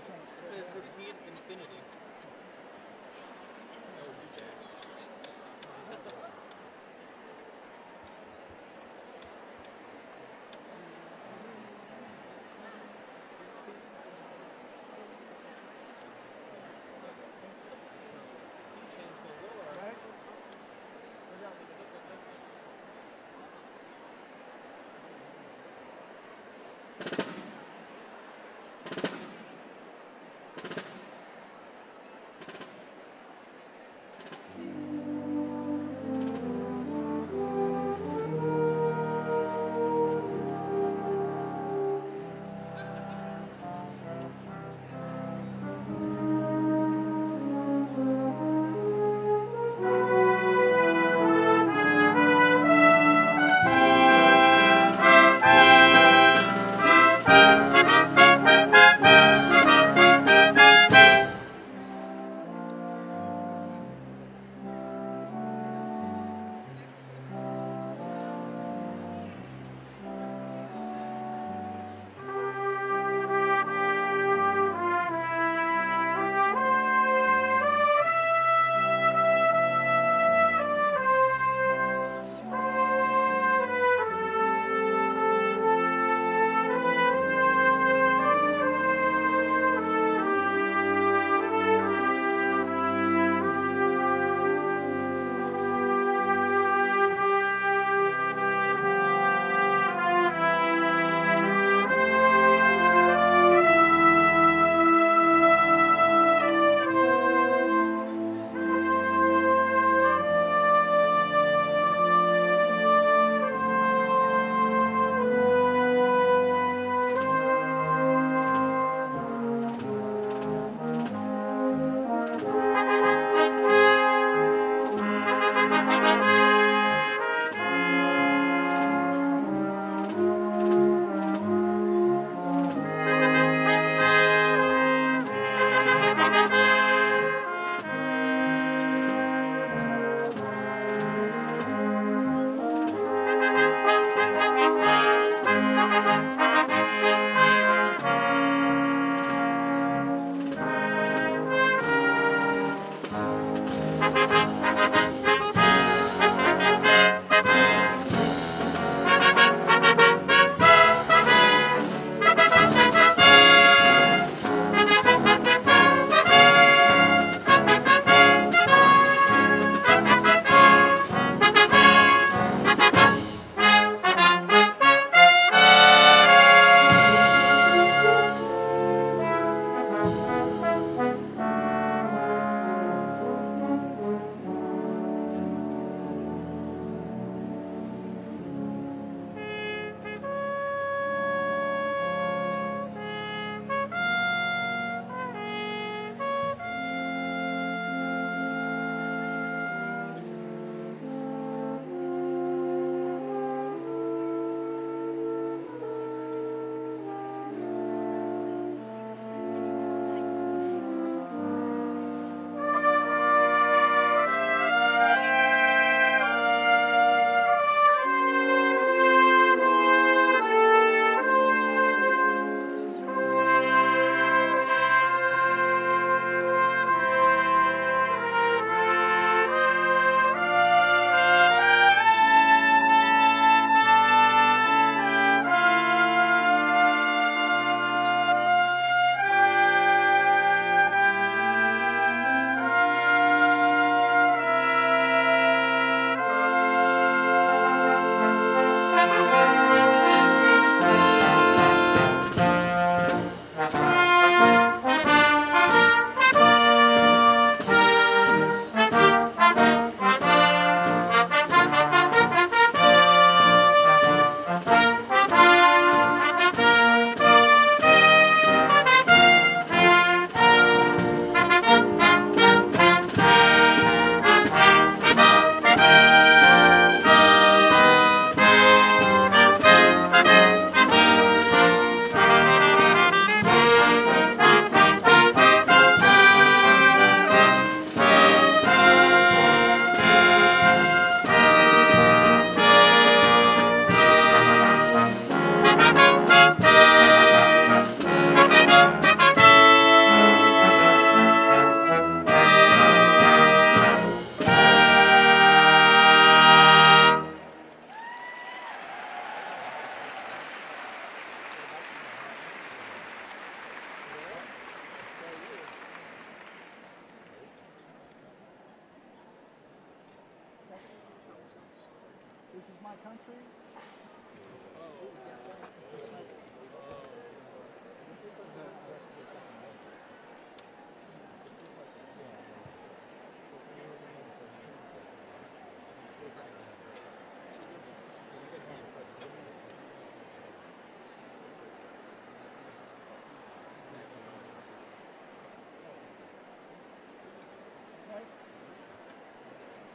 It says repeat infinity. Oh, DJ. This is my country. Right?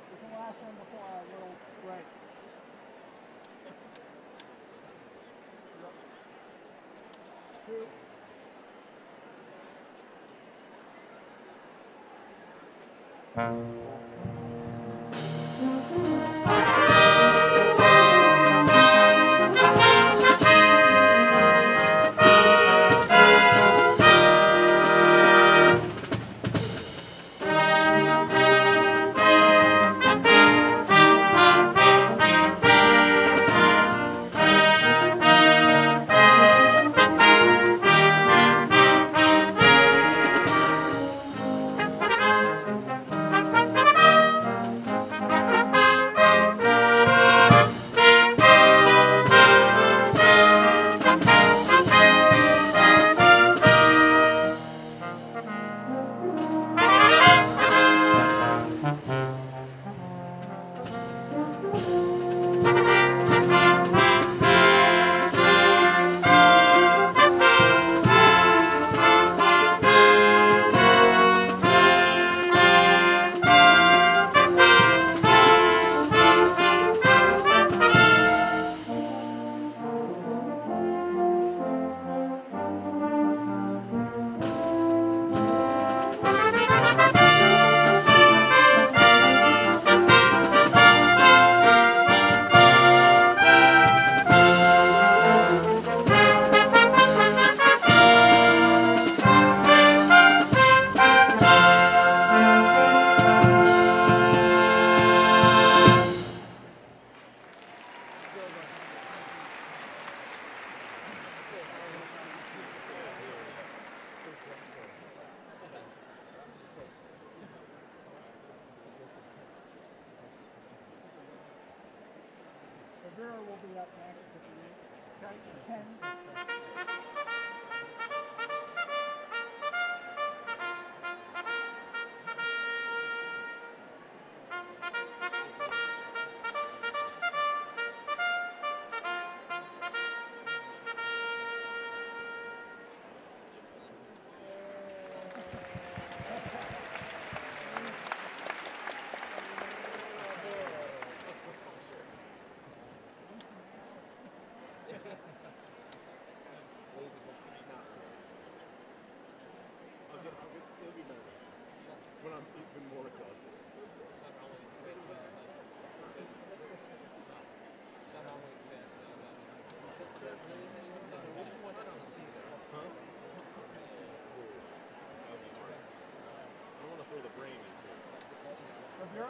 This is the last one before our little break. Two. Vera will be up next if you okay. 10. When I'm even more exhausted. I want to throw the brain into it. Vera?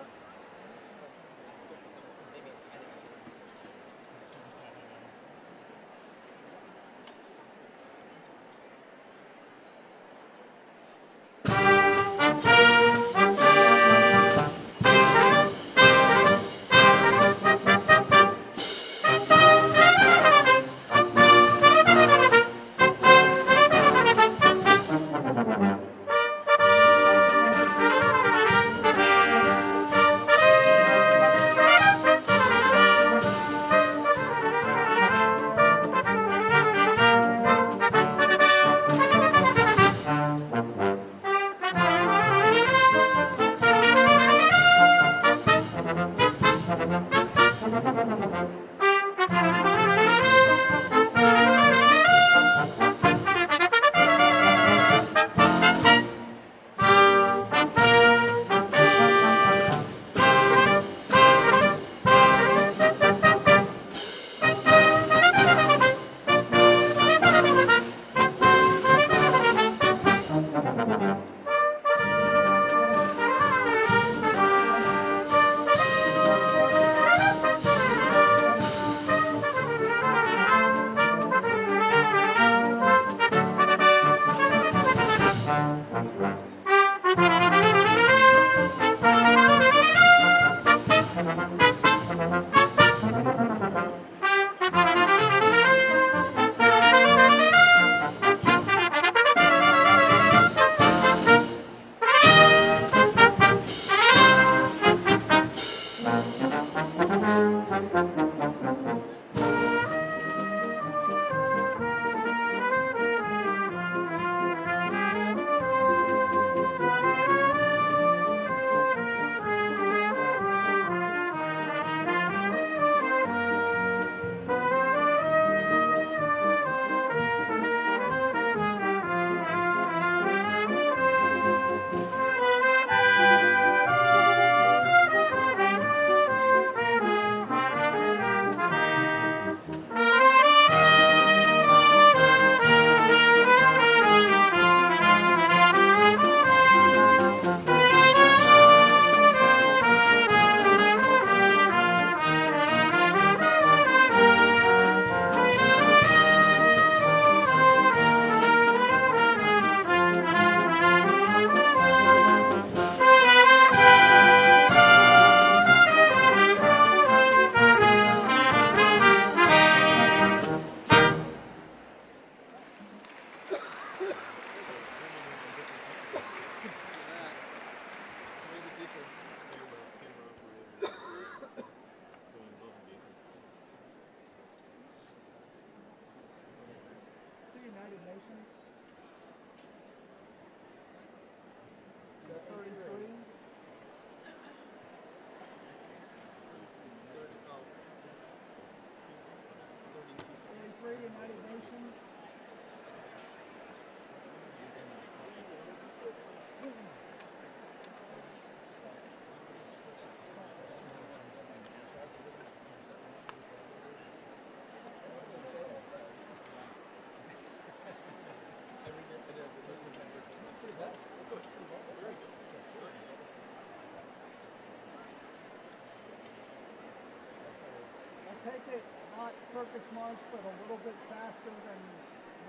take it not circus march, but a little bit faster than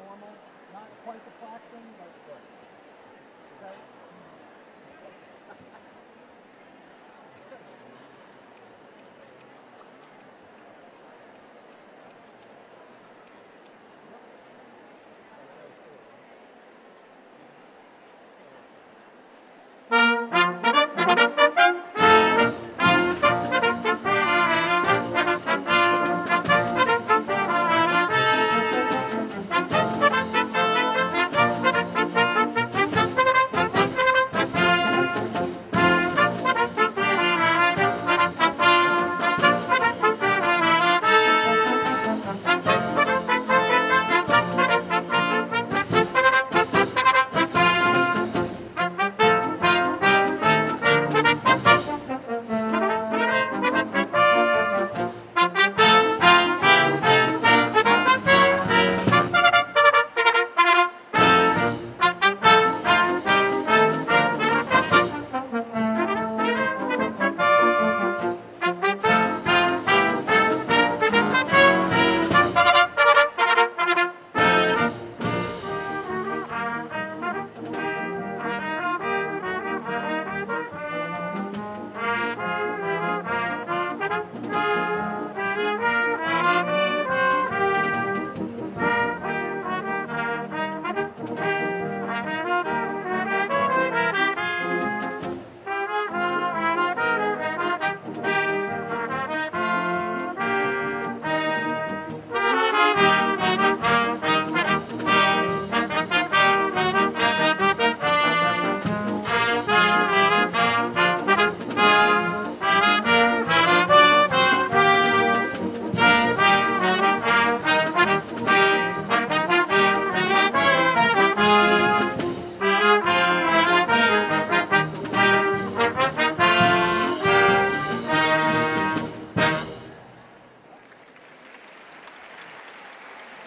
normal. Not quite the klaxon, but okay.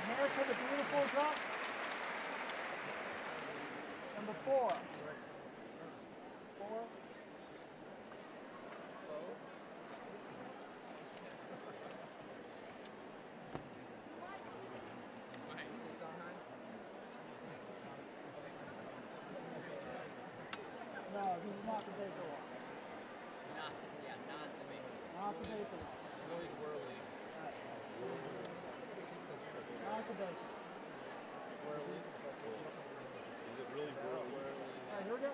America the Beautiful is up. Number 4. 4. No, this is not the Baker one. Not the main. Not the Baker one. Really whirly. Not the Baker. Whirly. Is it really whirly? Alright, here we go.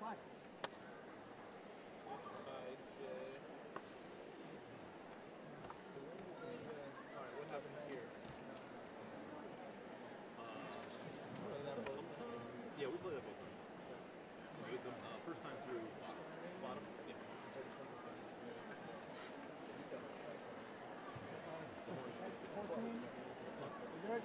boxes. Alright, what happens here? Yeah, we play that both times. The first time through bottom. Yeah. The horns. 14. You good?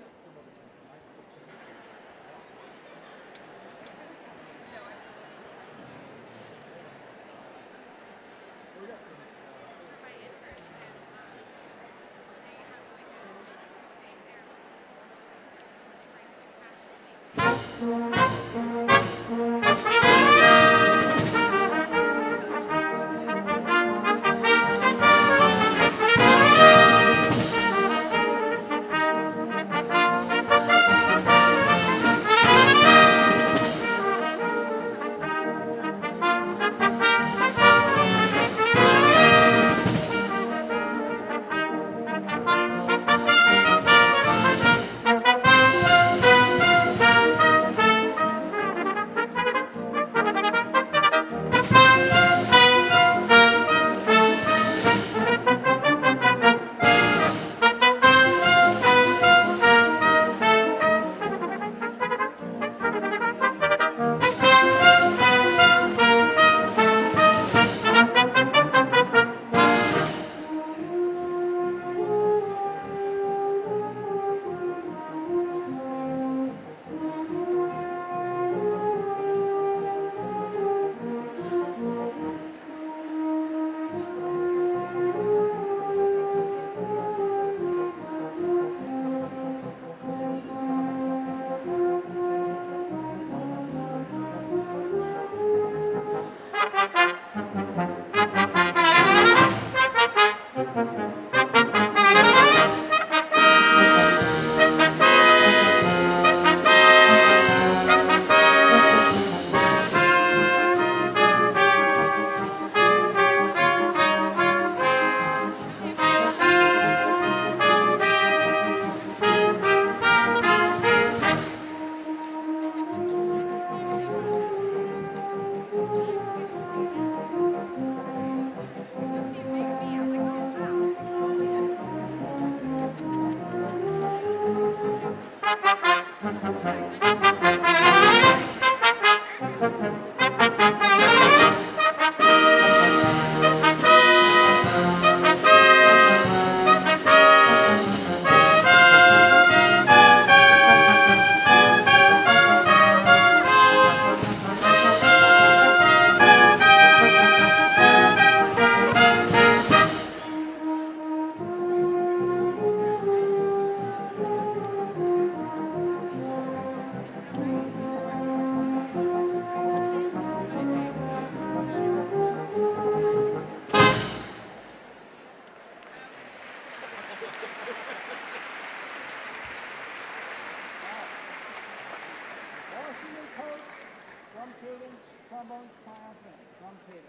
Trombones, triumphant, drum cadence.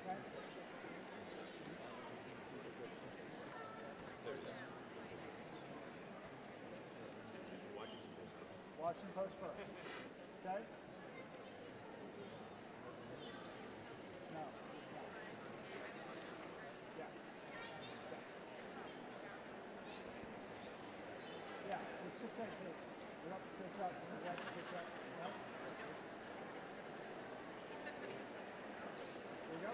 Okay? Washington Post first. Okay? No. Yeah. Yeah, it's just like this. We're up, pitch up, right, pitch up. Yep. There you go.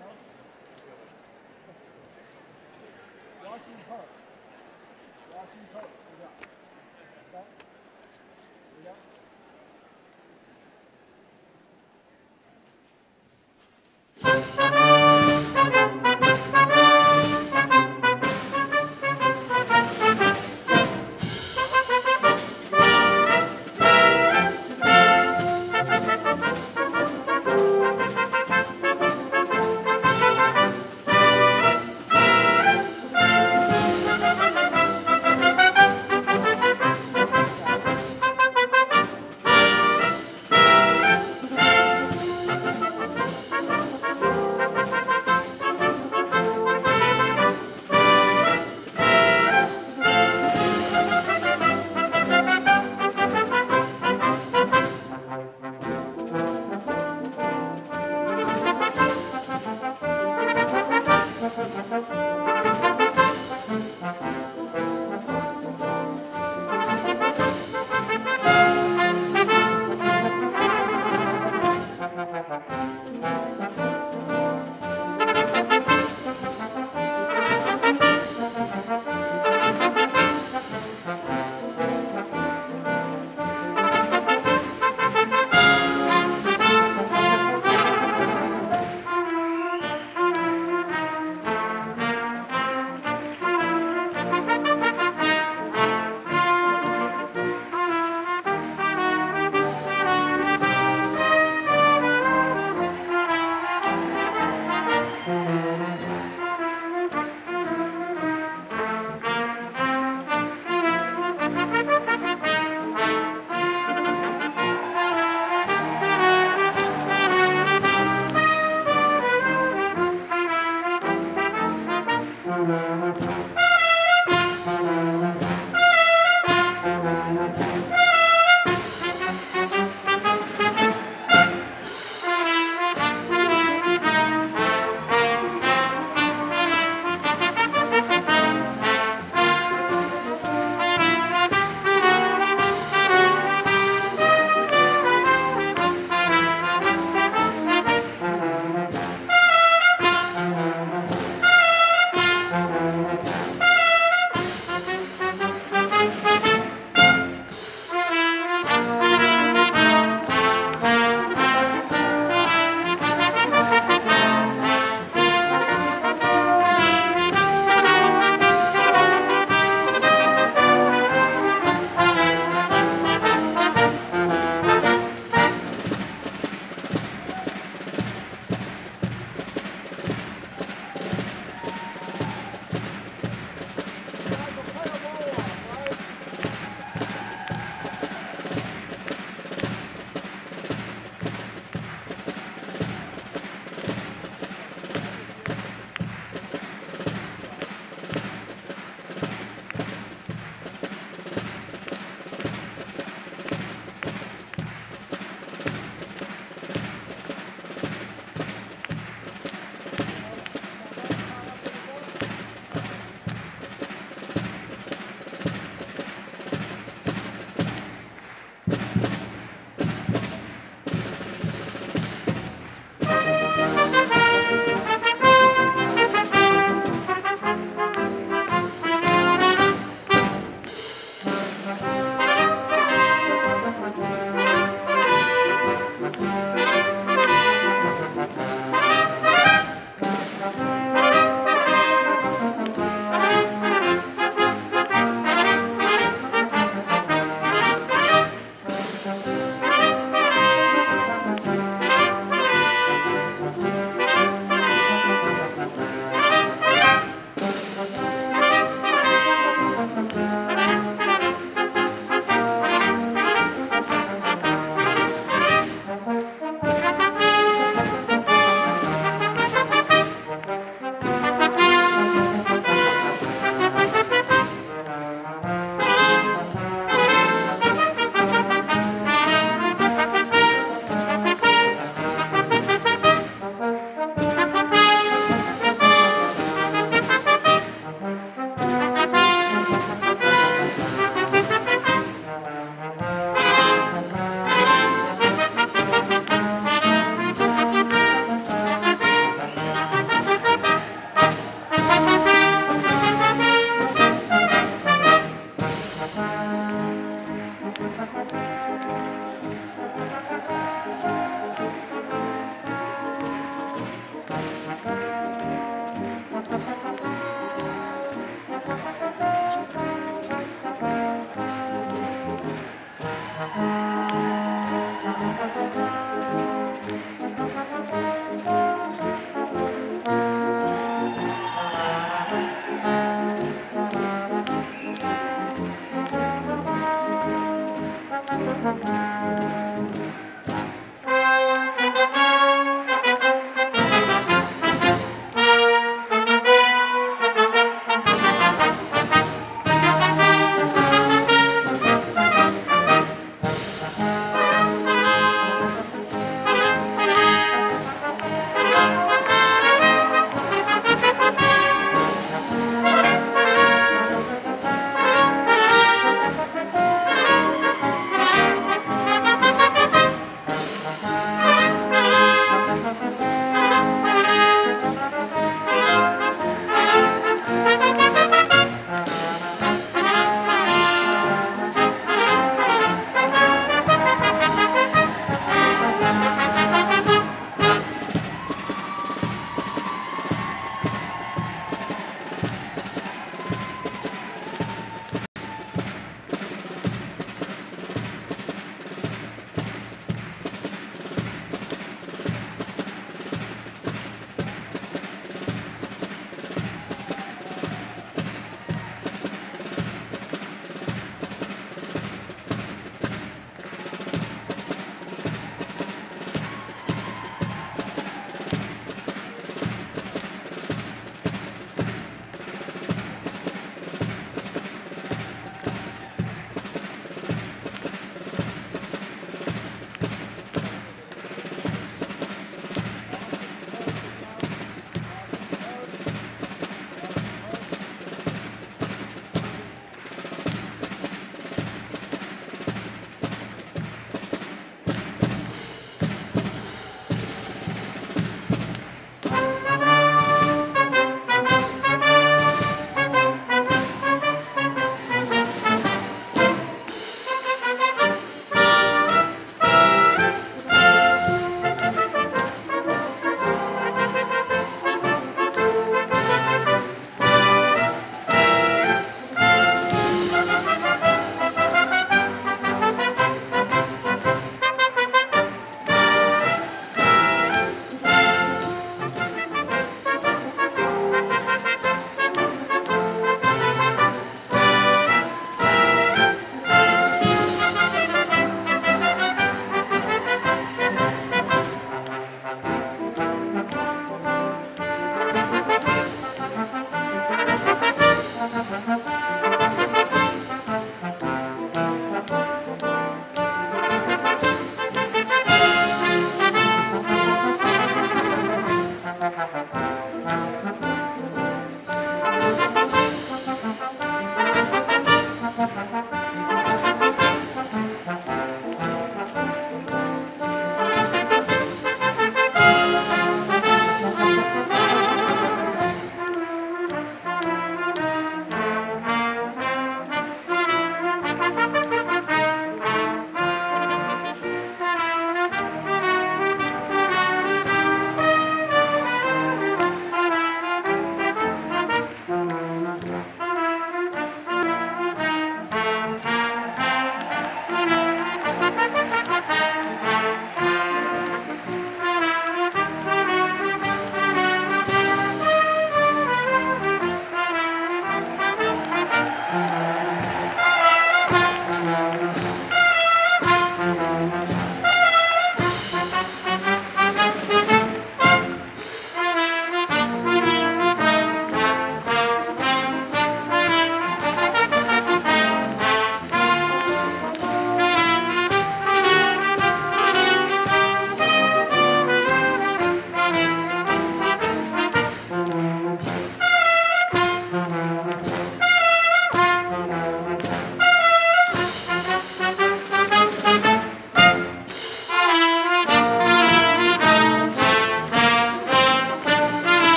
No. Washington Post. Washington Post. There you go. Okay? There you go.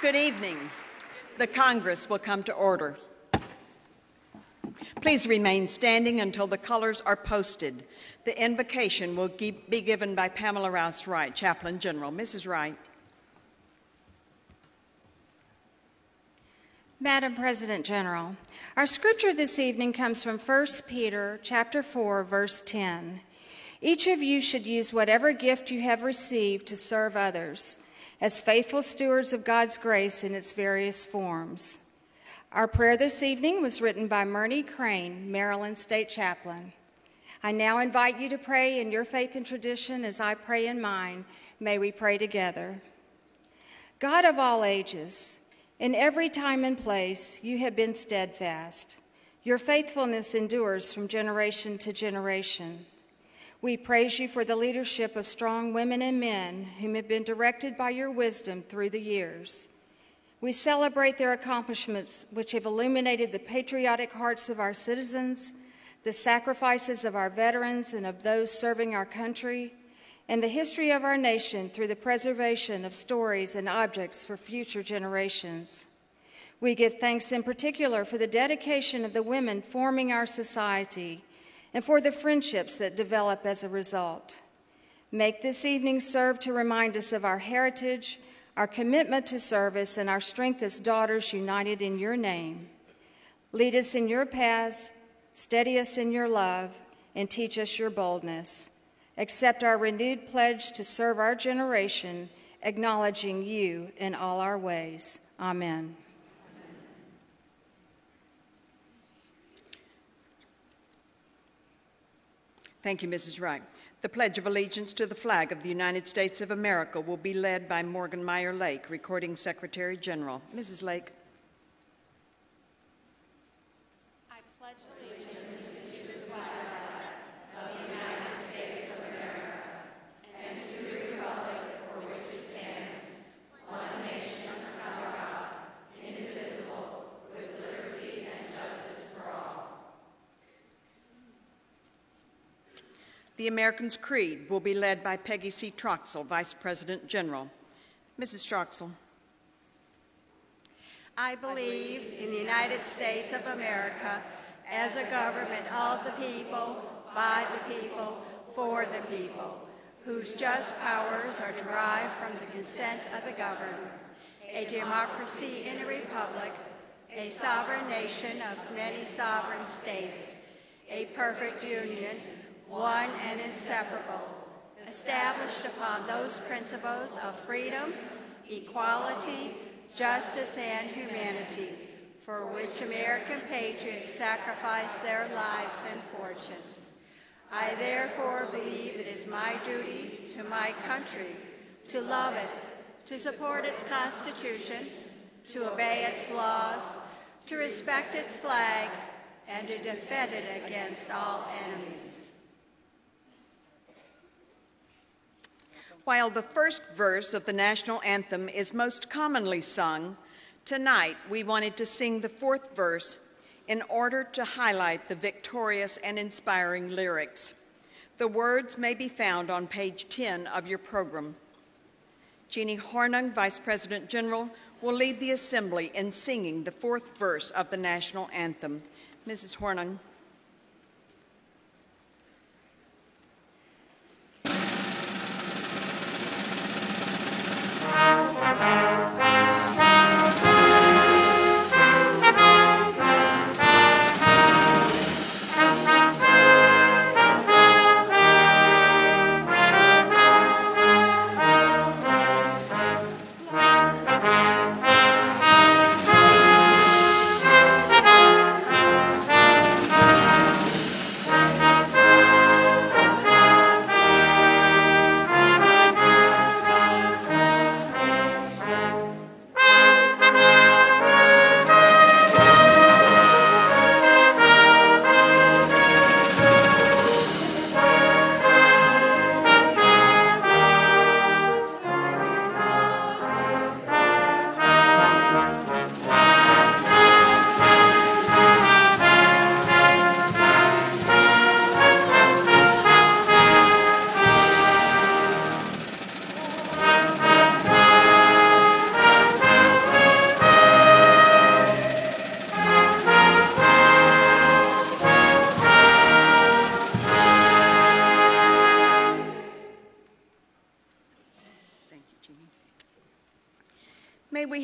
Good evening. The Congress will come to order. Please remain standing until the colors are posted. The invocation will be given by Pamela Rouse Wright, Chaplain General. Mrs. Wright. Madam President General, our scripture this evening comes from 1 Peter chapter 4, verse 10. Each of you should use whatever gift you have received to serve others as faithful stewards of God's grace in its various forms. Our prayer this evening was written by Myrnie Crane, Maryland State Chaplain. I now invite you to pray in your faith and tradition as I pray in mine. May we pray together. God of all ages, in every time and place, you have been steadfast. Your faithfulness endures from generation to generation. We praise you for the leadership of strong women and men whom have been directed by your wisdom through the years. We celebrate their accomplishments, which have illuminated the patriotic hearts of our citizens, the sacrifices of our veterans and of those serving our country, and the history of our nation through the preservation of stories and objects for future generations. We give thanks in particular for the dedication of the women forming our society and for the friendships that develop as a result. Make this evening serve to remind us of our heritage, our commitment to service, and our strength as daughters united in your name. Lead us in your paths, steady us in your love, and teach us your boldness. Accept our renewed pledge to serve our generation, acknowledging you in all our ways. Amen. Thank you, Mrs. Wright. The Pledge of Allegiance to the flag of the United States of America will be led by Morgan Meyer Lake, Recording Secretary General. Mrs. Lake. I pledge allegiance to the flag of the United States of America and to the republic for which it stands, one nation under God, indivisible, with liberty and justice for all. The Americans' Creed will be led by Peggy C. Troxell, Vice President General. Mrs. Troxell. I believe in the United States of America as a government of the people, by the people, for the people, whose just powers are derived from the consent of the governed, a democracy in a republic, a sovereign nation of many sovereign states, a perfect union, one and inseparable, established upon those principles of freedom, equality, justice, and humanity, for which American patriots sacrificed their lives and fortunes. I therefore believe it is my duty to my country to love it, to support its Constitution, to obey its laws, to respect its flag, and to defend it against all enemies. While the first verse of the national anthem is most commonly sung, tonight we wanted to sing the fourth verse in order to highlight the victorious and inspiring lyrics. The words may be found on page 10 of your program. Jeannie Hornung, Vice President General, will lead the assembly in singing the fourth verse of the national anthem. Mrs. Hornung.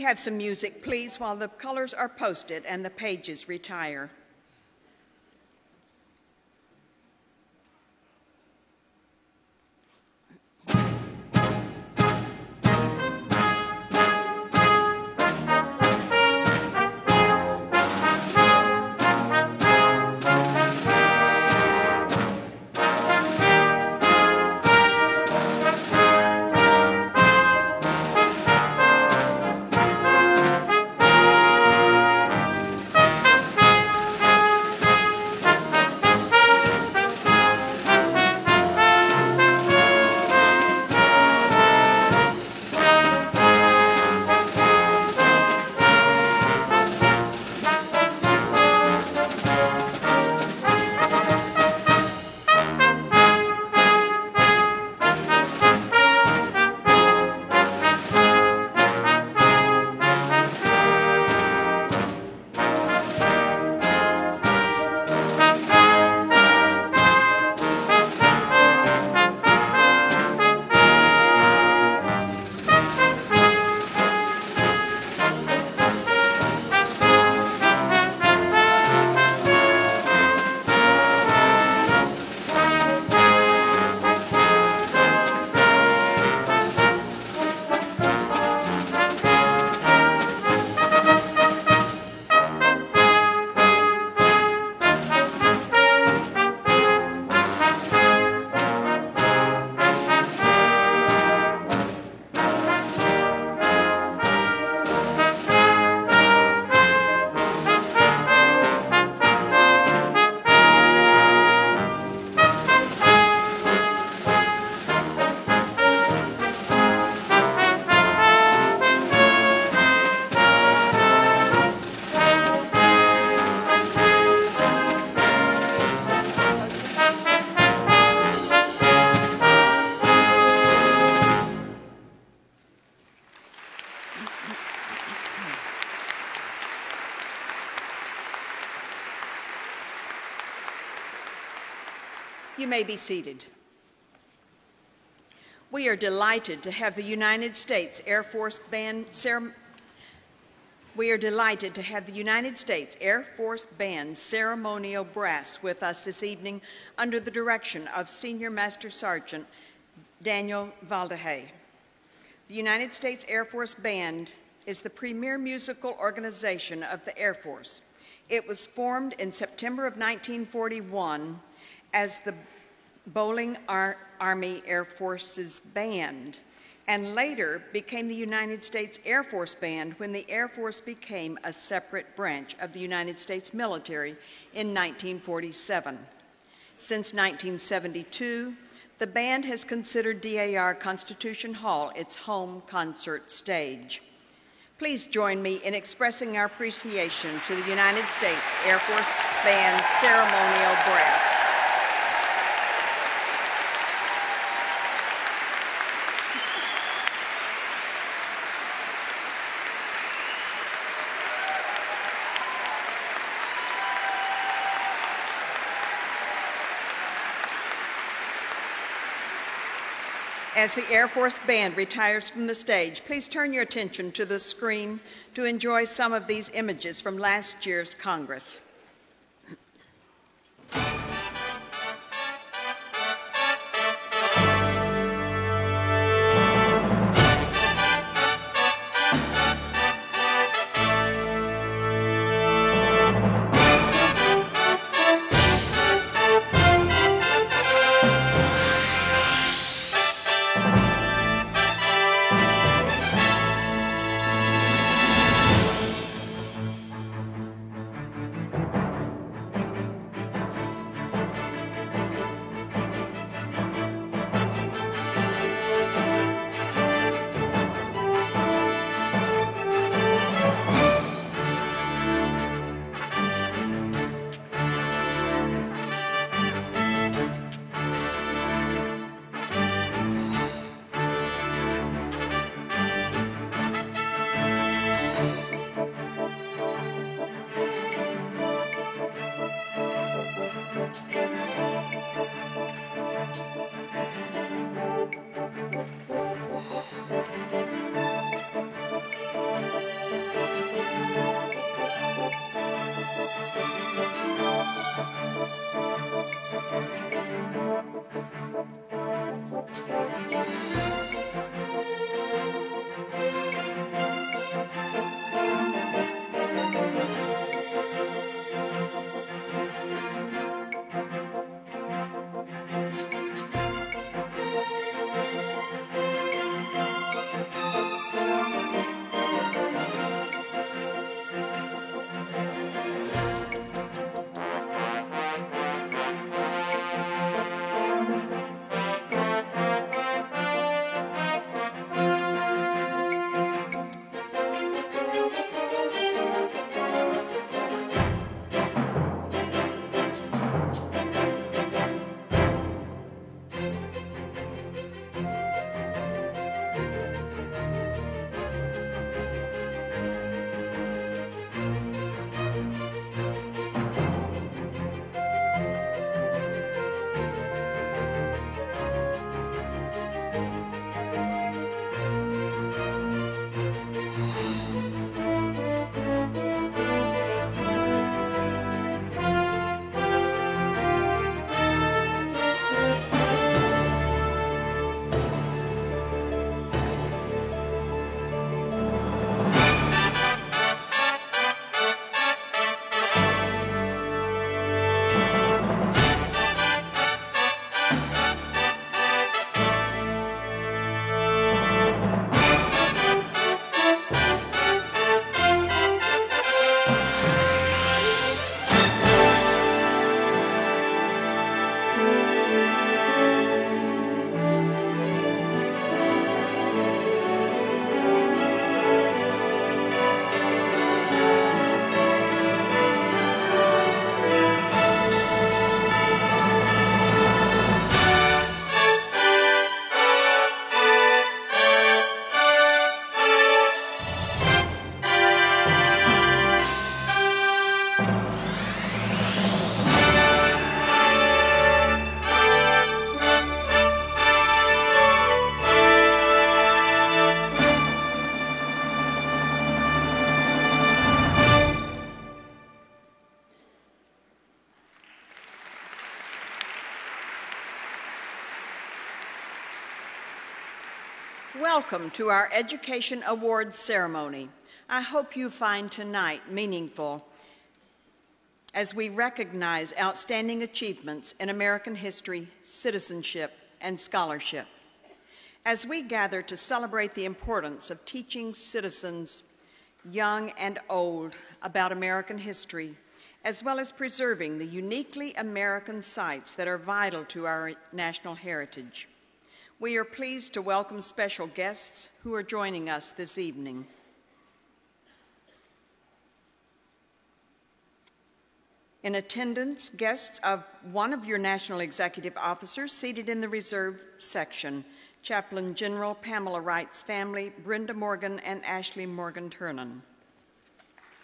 have some music, please, while the colors are posted and the pages retire? You may be seated. We are delighted to have the United States Air Force Band ceremonial brass with us this evening under the direction of Senior Master Sergeant Daniel Valdehay. The United States Air Force Band is the premier musical organization of the Air Force. It was formed in September of 1941 as the Bowling Army Air Force's band, and later became the United States Air Force Band when the Air Force became a separate branch of the United States military in 1947. Since 1972, the band has considered DAR Constitution Hall its home concert stage. Please join me in expressing our appreciation to the United States Air Force Band ceremonial brass. As the Air Force Band retires from the stage, please turn your attention to the screen to enjoy some of these images from last year's Congress. welcome to our Education Awards ceremony. I hope you find tonight meaningful as we recognize outstanding achievements in American history, citizenship, and scholarship. As we gather to celebrate the importance of teaching citizens, young and old, about American history, as well as preserving the uniquely American sites that are vital to our national heritage, we are pleased to welcome special guests who are joining us this evening. In attendance, guests of one of your national executive officers seated in the reserve section, Chaplain General Pamela Wright's family, Brenda Morgan and Ashley Morgan Turnan.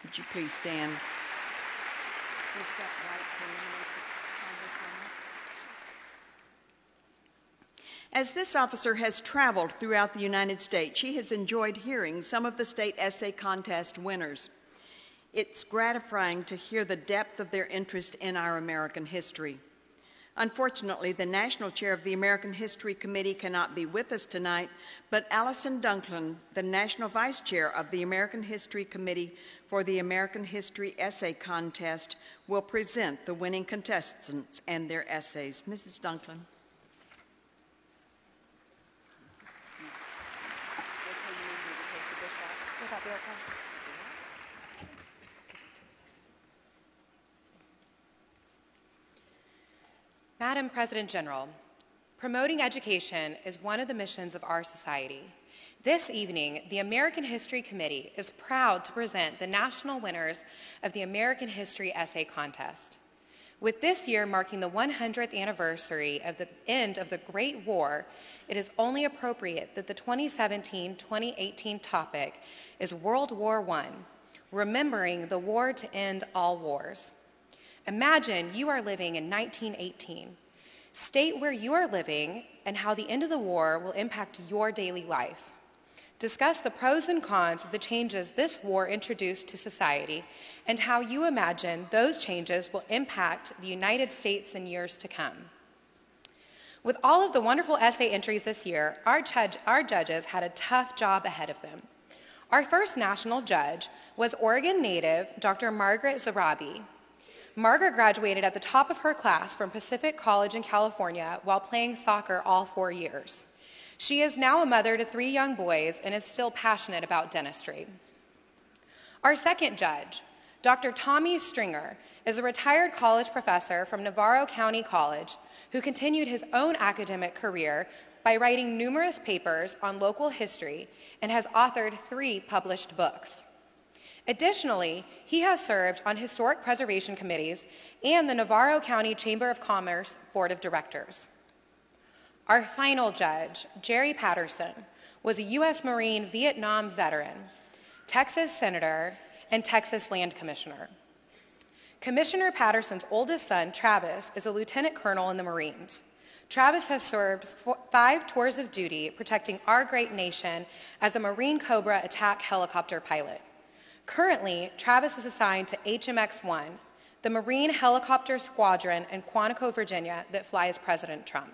Would you please stand? As this officer has traveled throughout the United States, she has enjoyed hearing some of the state essay contest winners. It's gratifying to hear the depth of their interest in our American history. Unfortunately, the National Chair of the American History Committee cannot be with us tonight, but Allison Dunklin, the National Vice Chair of the American History Committee for the American History Essay Contest, will present the winning contestants and their essays. Mrs. Dunklin. Madam President General, promoting education is one of the missions of our society. This evening, the American History Committee is proud to present the national winners of the American History Essay Contest. With this year marking the 100th anniversary of the end of the Great War, it is only appropriate that the 2017-2018 topic is World War I, remembering the war to end all wars. Imagine you are living in 1918. State where you are living and how the end of the war will impact your daily life. Discuss the pros and cons of the changes this war introduced to society and how you imagine those changes will impact the United States in years to come. With all of the wonderful essay entries this year, our judges had a tough job ahead of them. Our first national judge was Oregon native Dr. Margaret Zarabi. Margaret graduated at the top of her class from Pacific College in California while playing soccer all 4 years. She is now a mother to 3 young boys and is still passionate about dentistry. Our second judge, Dr. Tommy Stringer, is a retired college professor from Navarro County College who continued his own academic career by writing numerous papers on local history and has authored 3 published books. Additionally, he has served on historic preservation committees and the Navarro County Chamber of Commerce Board of Directors. Our final judge, Jerry Patterson, was a U.S. Marine Vietnam veteran, Texas Senator, and Texas Land Commissioner. Commissioner Patterson's oldest son, Travis, is a lieutenant colonel in the Marines. Travis has served 5 tours of duty protecting our great nation as a Marine Cobra attack helicopter pilot. Currently, Travis is assigned to HMX-1, the Marine Helicopter Squadron in Quantico, Virginia, that flies President Trump.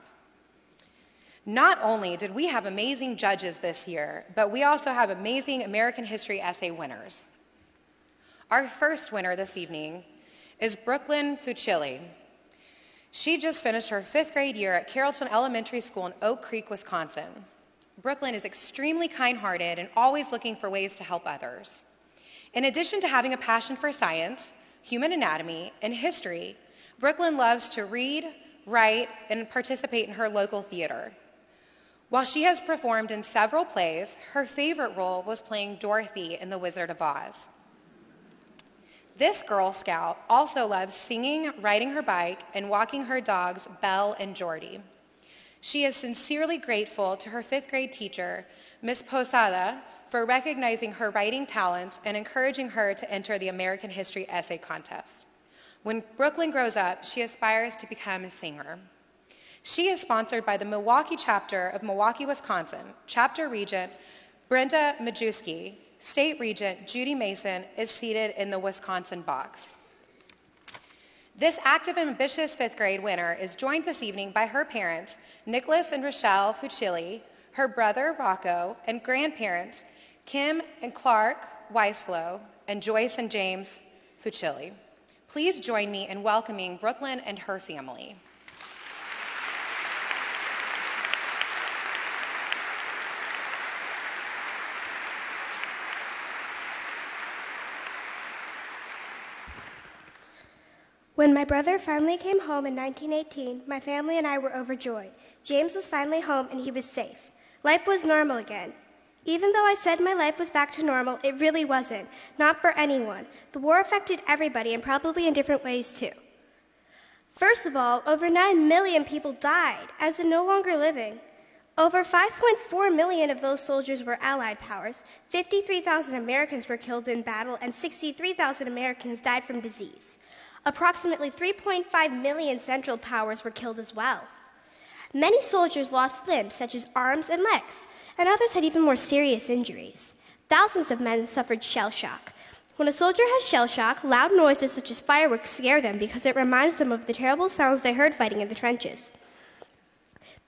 Not only did we have amazing judges this year, but we also have amazing American History Essay winners. Our first winner this evening is Brooklyn Fucilli. She just finished her 5th grade year at Carrollton Elementary School in Oak Creek, Wisconsin. Brooklyn is extremely kind-hearted and always looking for ways to help others. In addition to having a passion for science, human anatomy, and history, Brooklyn loves to read, write, and participate in her local theater. While she has performed in several plays, her favorite role was playing Dorothy in The Wizard of Oz. This Girl Scout also loves singing, riding her bike, and walking her dogs, Belle and Jordy. She is sincerely grateful to her 5th grade teacher, Miss Posada, for recognizing her writing talents and encouraging her to enter the American History Essay Contest. When Brooklyn grows up, she aspires to become a singer. She is sponsored by the Milwaukee chapter of Milwaukee, Wisconsin. Chapter Regent Brenda Majewski, State Regent Judy Mason is seated in the Wisconsin box. This active and ambitious 5th grade winner is joined this evening by her parents, Nicholas and Rochelle Fucilli, her brother Rocco, and grandparents Kim and Clark Weisflow, and Joyce and James Fucilli. Please join me in welcoming Brooklyn and her family. When my brother finally came home in 1918, my family and I were overjoyed. James was finally home and he was safe. Life was normal again. Even though I said my life was back to normal, it really wasn't. Not for anyone. The war affected everybody and probably in different ways too. First of all, over 9 million people died, as in no longer living. Over 5.4 million of those soldiers were Allied powers. 53,000 Americans were killed in battle and 63,000 Americans died from disease. Approximately 3.5 million Central powers were killed as well. Many soldiers lost limbs, such as arms and legs, and others had even more serious injuries. Thousands of men suffered shell shock. When a soldier has shell shock, loud noises such as fireworks scare them because it reminds them of the terrible sounds they heard fighting in the trenches.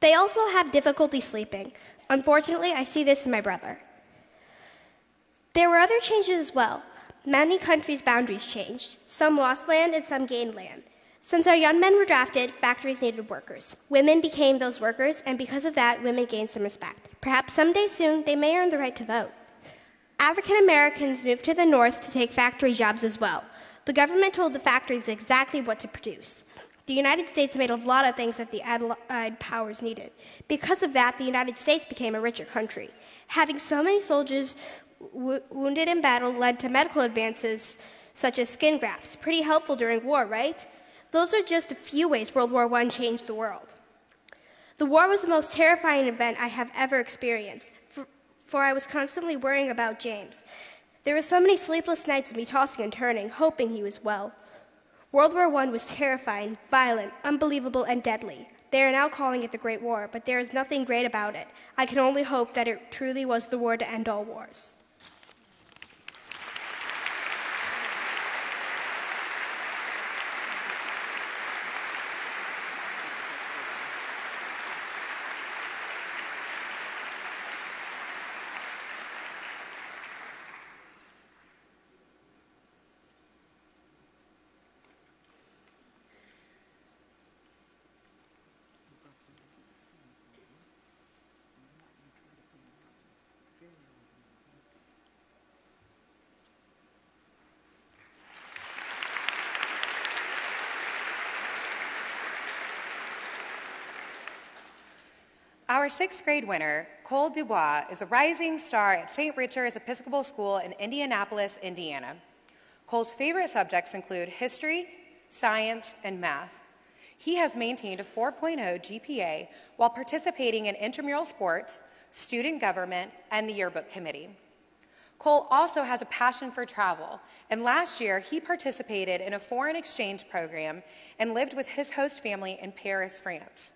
They also have difficulty sleeping. Unfortunately, I see this in my brother. There were other changes as well. Many countries' boundaries changed. Some lost land and some gained land. Since our young men were drafted, factories needed workers. Women became those workers, and because of that, women gained some respect. Perhaps someday soon, they may earn the right to vote. African Americans moved to the north to take factory jobs as well. The government told the factories exactly what to produce. The United States made a lot of things that the Allied powers needed. Because of that, the United States became a richer country. Having so many soldiers wounded in battle led to medical advances such as skin grafts. Pretty helpful during war, right? Those are just a few ways World War I changed the world. The war was the most terrifying event I have ever experienced, for I was constantly worrying about James. There were so many sleepless nights of me tossing and turning, hoping he was well. World War I was terrifying, violent, unbelievable, and deadly. They are now calling it the Great War, but there is nothing great about it. I can only hope that it truly was the war to end all wars. Our 6th grade winner, Cole Dubois, is a rising star at St. Richard's Episcopal School in Indianapolis, Indiana. Cole's favorite subjects include history, science, and math. He has maintained a 4.0 GPA while participating in intramural sports, student government, and the yearbook committee. Cole also has a passion for travel, and last year he participated in a foreign exchange program and lived with his host family in Paris, France.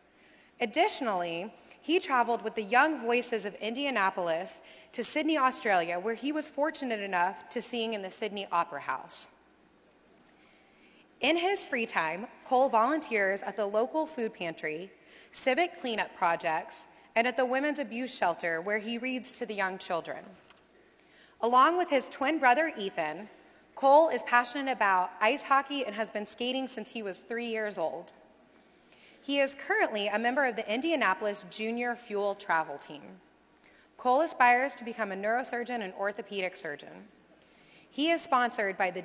Additionally, he traveled with the Young Voices of Indianapolis to Sydney, Australia, where he was fortunate enough to sing in the Sydney Opera House. In his free time, Cole volunteers at the local food pantry, civic cleanup projects, and at the women's abuse shelter, where he reads to the young children. Along with his twin brother, Ethan, Cole is passionate about ice hockey and has been skating since he was 3 years old. He is currently a member of the Indianapolis Junior Fuel Travel Team. Cole aspires to become a neurosurgeon and orthopedic surgeon. He is sponsored by the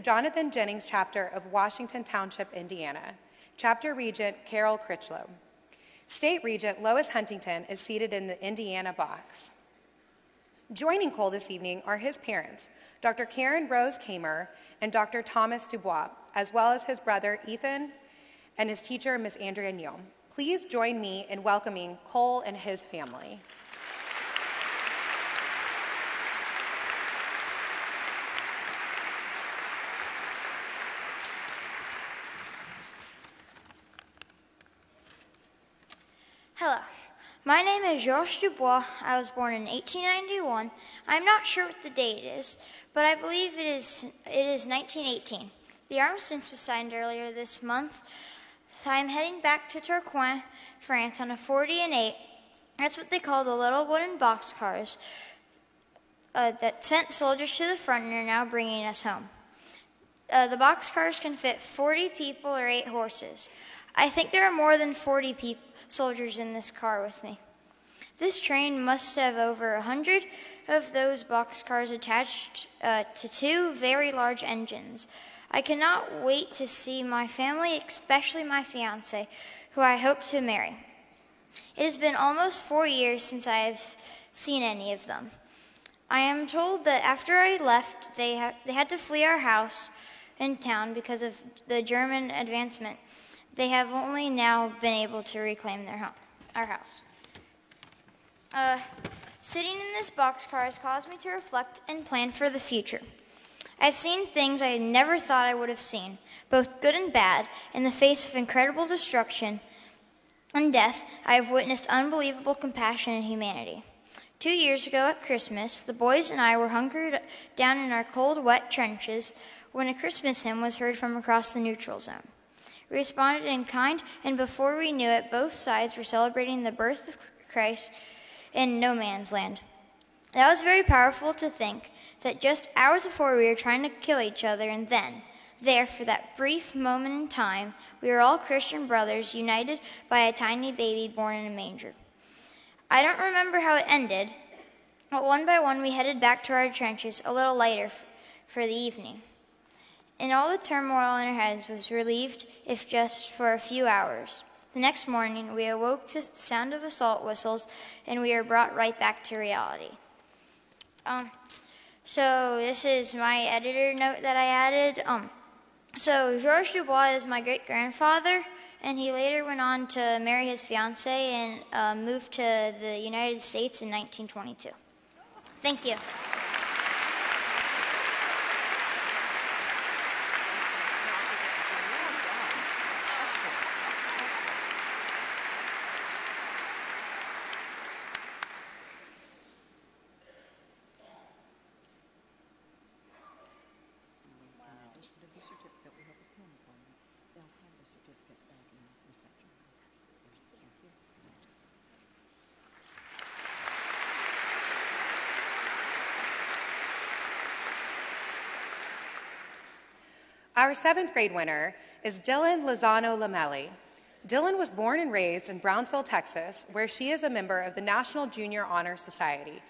Jonathan Jennings chapter of Washington Township, Indiana. Chapter Regent Carol Critchlow. State Regent Lois Huntington is seated in the Indiana box. Joining Cole this evening are his parents, Dr. Karen Rose Kamer and Dr. Thomas Dubois, as well as his brother Ethan and his teacher, Miss Andrea Neal. Please join me in welcoming Cole and his family. Hello, my name is Georges Dubois. I was born in 1891. I'm not sure what the date is, but I believe it is 1918. The armistice was signed earlier this month. I'm heading back to Tourcoing, France on a 40 and 8 That's what they call the little wooden boxcars that sent soldiers to the front and are now bringing us home. The boxcars can fit 40 people or 8 horses. I think there are more than 40 soldiers in this car with me. This train must have over 100 of those boxcars attached to 2 very large engines. I cannot wait to see my family, especially my fiancé, who I hope to marry. It has been almost 4 years since I have seen any of them. I am told that after I left, they had to flee our house in town because of the German advancement. They have only now been able to reclaim our house. Sitting in this boxcar has caused me to reflect and plan for the future. I've seen things I never thought I would have seen, both good and bad. In the face of incredible destruction and death, I have witnessed unbelievable compassion and humanity. 2 years ago at Christmas, the boys and I were hunkered down in our cold, wet trenches when a Christmas hymn was heard from across the neutral zone. We responded in kind, and before we knew it, both sides were celebrating the birth of Christ in no man's land. That was very powerful to think that just hours before we were trying to kill each other, and then, there, for that brief moment in time, we were all Christian brothers united by a tiny baby born in a manger. I don't remember how it ended, but one by one we headed back to our trenches, a little lighter for the evening. And all the turmoil in our heads was relieved, if just for a few hours. The next morning, we awoke to the sound of assault whistles, and we were brought right back to reality. So this is my editor note that I added. So Georges Dubois is my great-grandfather, and he later went on to marry his fiancée and moved to the United States in 1922. Thank you. Our 7th grade winner is Dylan Lozano Lamelli. Dylan was born and raised in Brownsville, Texas, where she is a member of the National Junior Honor Society,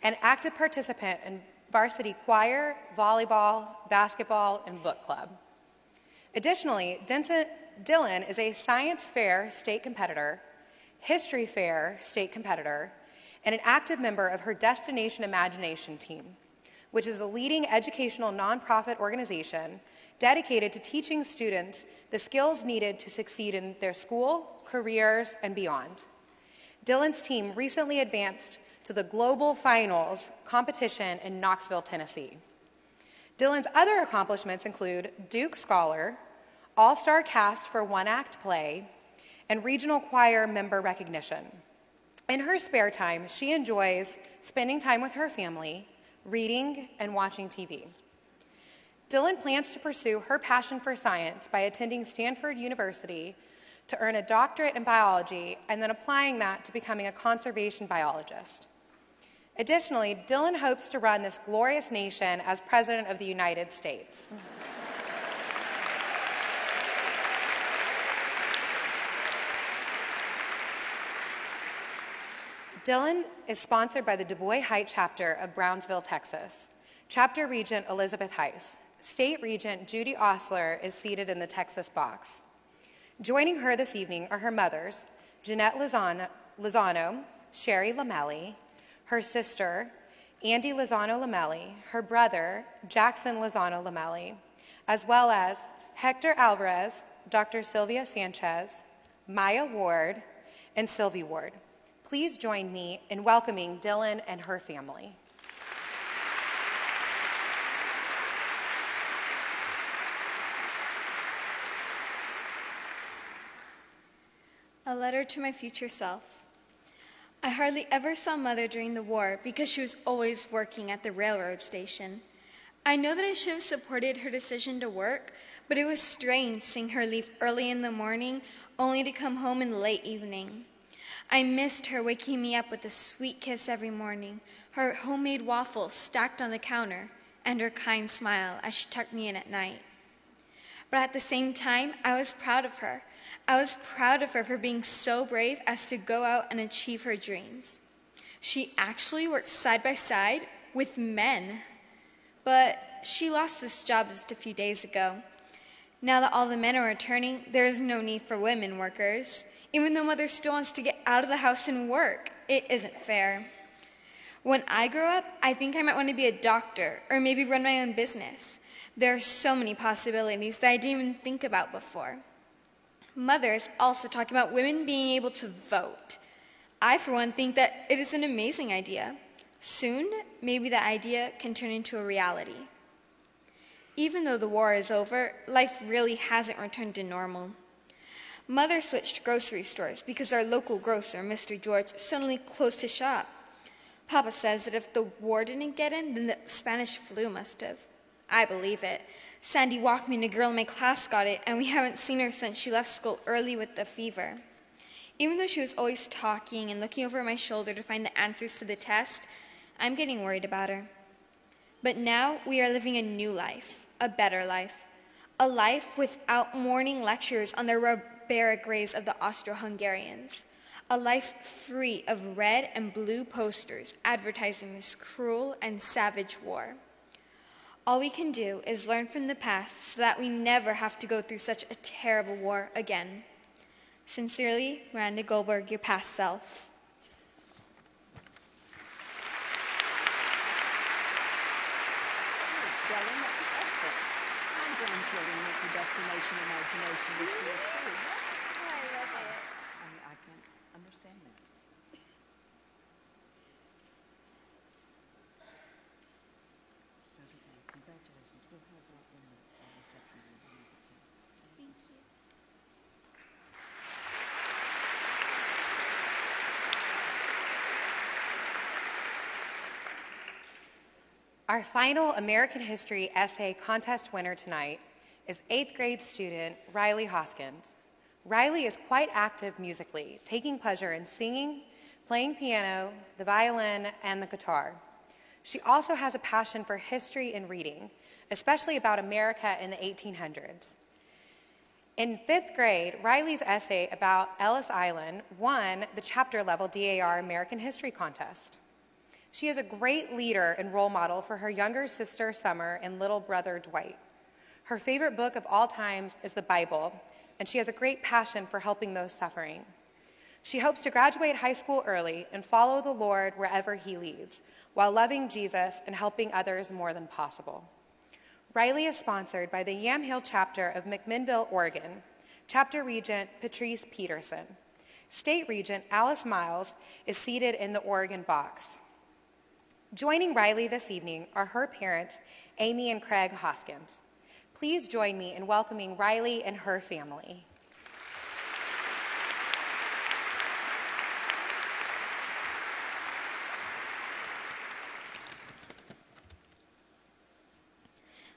an active participant in varsity choir, volleyball, basketball, and book club. Additionally, Dylan is a science fair state competitor, history fair state competitor, and an active member of her Destination Imagination team, which is a leading educational nonprofit organization dedicated to teaching students the skills needed to succeed in their school, careers, and beyond. Dylan's team recently advanced to the Global Finals competition in Knoxville, Tennessee. Dylan's other accomplishments include Duke Scholar, All-Star Cast for One-Act Play, and Regional Choir member recognition. In her spare time, she enjoys spending time with her family, reading, and watching TV. Dylan plans to pursue her passion for science by attending Stanford University to earn a doctorate in biology and then applying that to becoming a conservation biologist. Additionally, Dylan hopes to run this glorious nation as President of the United States. Dylan is sponsored by the Du Bois Heights chapter of Brownsville, Texas. Chapter Regent Elizabeth Heiss. State Regent Judy Osler is seated in the Texas box. Joining her this evening are her mothers, Jeanette Lozano, Sherry Lamelli, her sister, Andy Lozano Lamelli, her brother, Jackson Lozano Lamelli, as well as Hector Alvarez, Dr. Sylvia Sanchez, Maya Ward, and Sylvie Ward. Please join me in welcoming Dylan and her family. A letter to my future self. I hardly ever saw Mother during the war because she was always working at the railroad station. I know that I should have supported her decision to work, but it was strange seeing her leave early in the morning only to come home in the late evening. I missed her waking me up with a sweet kiss every morning, her homemade waffles stacked on the counter, and her kind smile as she tucked me in at night. But at the same time, I was proud of her. I was proud of her for being so brave as to go out and achieve her dreams. She actually worked side by side with men. But she lost this job just a few days ago. Now that all the men are returning, there is no need for women workers. Even though Mother still wants to get out of the house and work, it isn't fair. When I grow up, I think I might want to be a doctor or maybe run my own business. There are so many possibilities that I didn't even think about before. Mother is also talking about women being able to vote. I, for one, think that it is an amazing idea. Soon, maybe the idea can turn into a reality. Even though the war is over, life really hasn't returned to normal. Mother switched grocery stores because our local grocer, Mr. George, suddenly closed his shop. Papa says that if the war didn't get in, then the Spanish flu must have. I believe it. Sandy Walkman, and a girl in my class, got it, and we haven't seen her since she left school early with the fever. Even though she was always talking and looking over my shoulder to find the answers to the test, I'm getting worried about her. But now we are living a new life, a better life, a life without morning lectures on the barbaric ways of the Austro-Hungarians, a life free of red and blue posters advertising this cruel and savage war. All we can do is learn from the past so that we never have to go through such a terrible war again. Sincerely, Miranda Goldberg, your past self. Dylan, that was excellent. My grandchildren went to Destination Imagination this year, too. Oh, I love it. I can't understand that. So, congratulations. We'll have that in the reception room. Thank you. Our final American History Essay Contest winner tonight is 8th grade student Riley Hoskins. Riley is quite active musically, taking pleasure in singing, playing piano, the violin, and the guitar. She also has a passion for history and reading, especially about America in the 1800s. In 5th grade, Riley's essay about Ellis Island won the chapter level DAR American History Contest. She is a great leader and role model for her younger sister, Summer, and little brother, Dwight. Her favorite book of all times is the Bible, and she has a great passion for helping those suffering. She hopes to graduate high school early and follow the Lord wherever he leads, while loving Jesus and helping others more than possible. Riley is sponsored by the Yamhill chapter of McMinnville, Oregon, chapter regent Patrice Peterson. State regent Alice Miles is seated in the Oregon box. Joining Riley this evening are her parents, Amy and Craig Hoskins. Please join me in welcoming Riley and her family.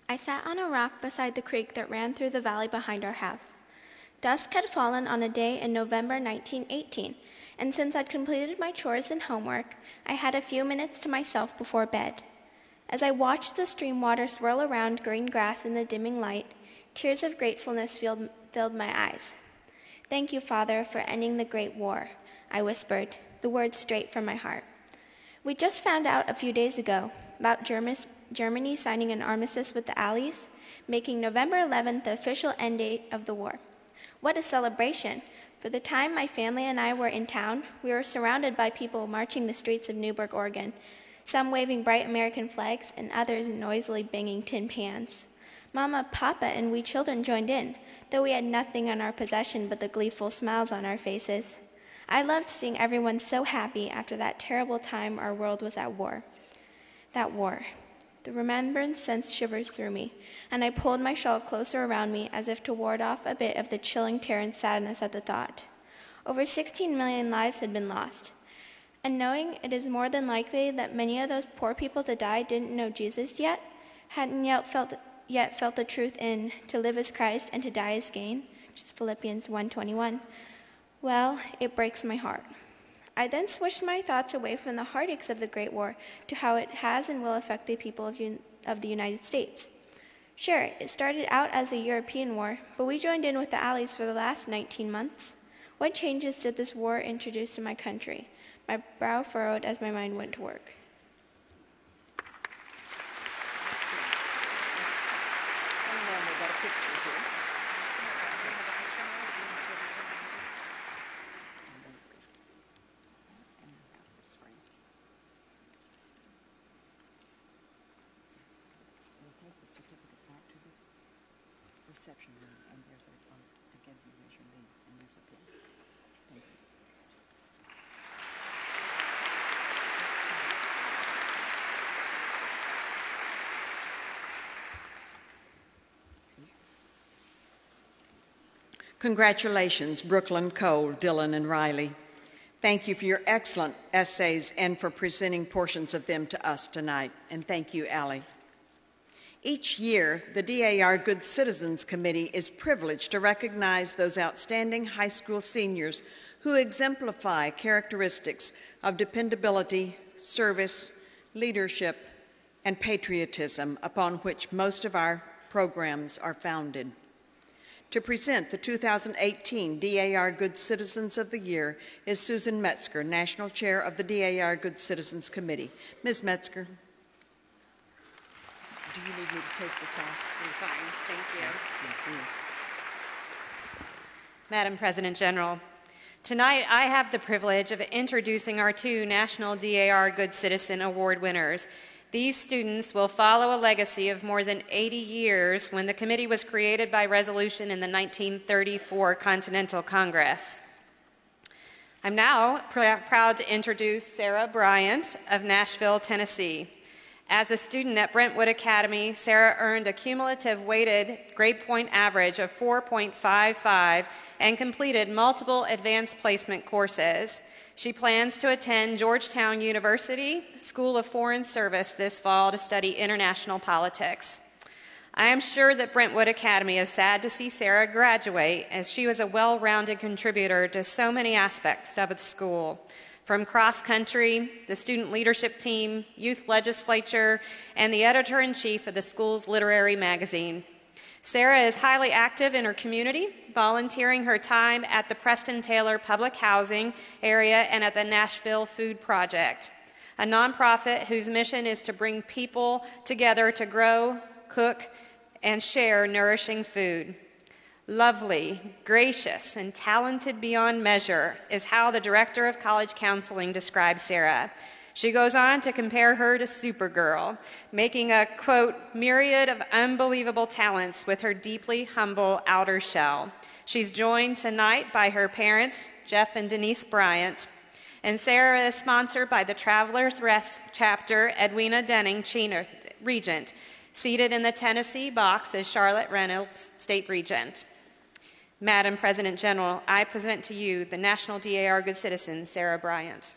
I sat on a rock beside the creek that ran through the valley behind our house. Dusk had fallen on a day in November 1918, and since I'd completed my chores and homework, I had a few minutes to myself before bed. As I watched the stream water swirl around green grass in the dimming light, tears of gratefulness filled my eyes. "Thank you, Father, for ending the Great War," I whispered, the words straight from my heart. We just found out a few days ago about Germany signing an armistice with the Allies, making November 11th the official end date of the war. What a celebration! For the time my family and I were in town, we were surrounded by people marching the streets of Newburgh, Oregon, some waving bright American flags and others noisily banging tin pans. Mama, Papa, and we children joined in, though we had nothing in our possession but the gleeful smiles on our faces. I loved seeing everyone so happy after that terrible time our world was at war. That war. The remembrance sent shivers through me, and I pulled my shawl closer around me as if to ward off a bit of the chilling terror and sadness at the thought. Over 16 million lives had been lost, and knowing it is more than likely that many of those poor people that died didn't know Jesus yet, hadn't yet felt the truth in to live as Christ and to die as gain, which is Philippians 1:21, well, it breaks my heart. I then switched my thoughts away from the heartaches of the Great War to how it has and will affect the people of the United States. Sure, it started out as a European war, but we joined in with the Allies for the last 19 months. What changes did this war introduce to my country? My brow furrowed as my mind went to work. Congratulations, Brooklyn, Cole, Dylan, and Riley. Thank you for your excellent essays and for presenting portions of them to us tonight. And thank you, Allie. Each year, the DAR Good Citizens Committee is privileged to recognize those outstanding high school seniors who exemplify characteristics of dependability, service, leadership, and patriotism upon which most of our programs are founded. To present the 2018 DAR Good Citizens of the Year is Susan Metzger, National Chair of the DAR Good Citizens Committee. Ms. Metzger. Do you need me to take this off? I'm fine, thank you. Thank you. Madam President General, tonight I have the privilege of introducing our two National DAR Good Citizen Award winners. These students will follow a legacy of more than 80 years when the committee was created by resolution in the 1934 Continental Congress. I'm now proud to introduce Sarah Bryant of Nashville, Tennessee. As a student at Brentwood Academy, Sarah earned a cumulative weighted grade point average of 4.55 and completed multiple advanced placement courses. She plans to attend Georgetown University School of Foreign Service this fall to study international politics. I am sure that Brentwood Academy is sad to see Sarah graduate, as she was a well-rounded contributor to so many aspects of the school, from cross-country, the student leadership team, youth legislature, and the editor-in-chief of the school's literary magazine. Sarah is highly active in her community, volunteering her time at the Preston Taylor Public Housing area and at the Nashville Food Project, a nonprofit whose mission is to bring people together to grow, cook, and share nourishing food. Lovely, gracious, and talented beyond measure is how the Director of College Counseling describes Sarah. She goes on to compare her to Supergirl, making a, quote, myriad of unbelievable talents with her deeply humble outer shell. She's joined tonight by her parents, Jeff and Denise Bryant, and Sarah is sponsored by the Travelers Rest Chapter, Edwina Denning, Regent. Seated in the Tennessee box is Charlotte Reynolds, State Regent. Madam President General, I present to you the National DAR Good Citizen, Sarah Bryant.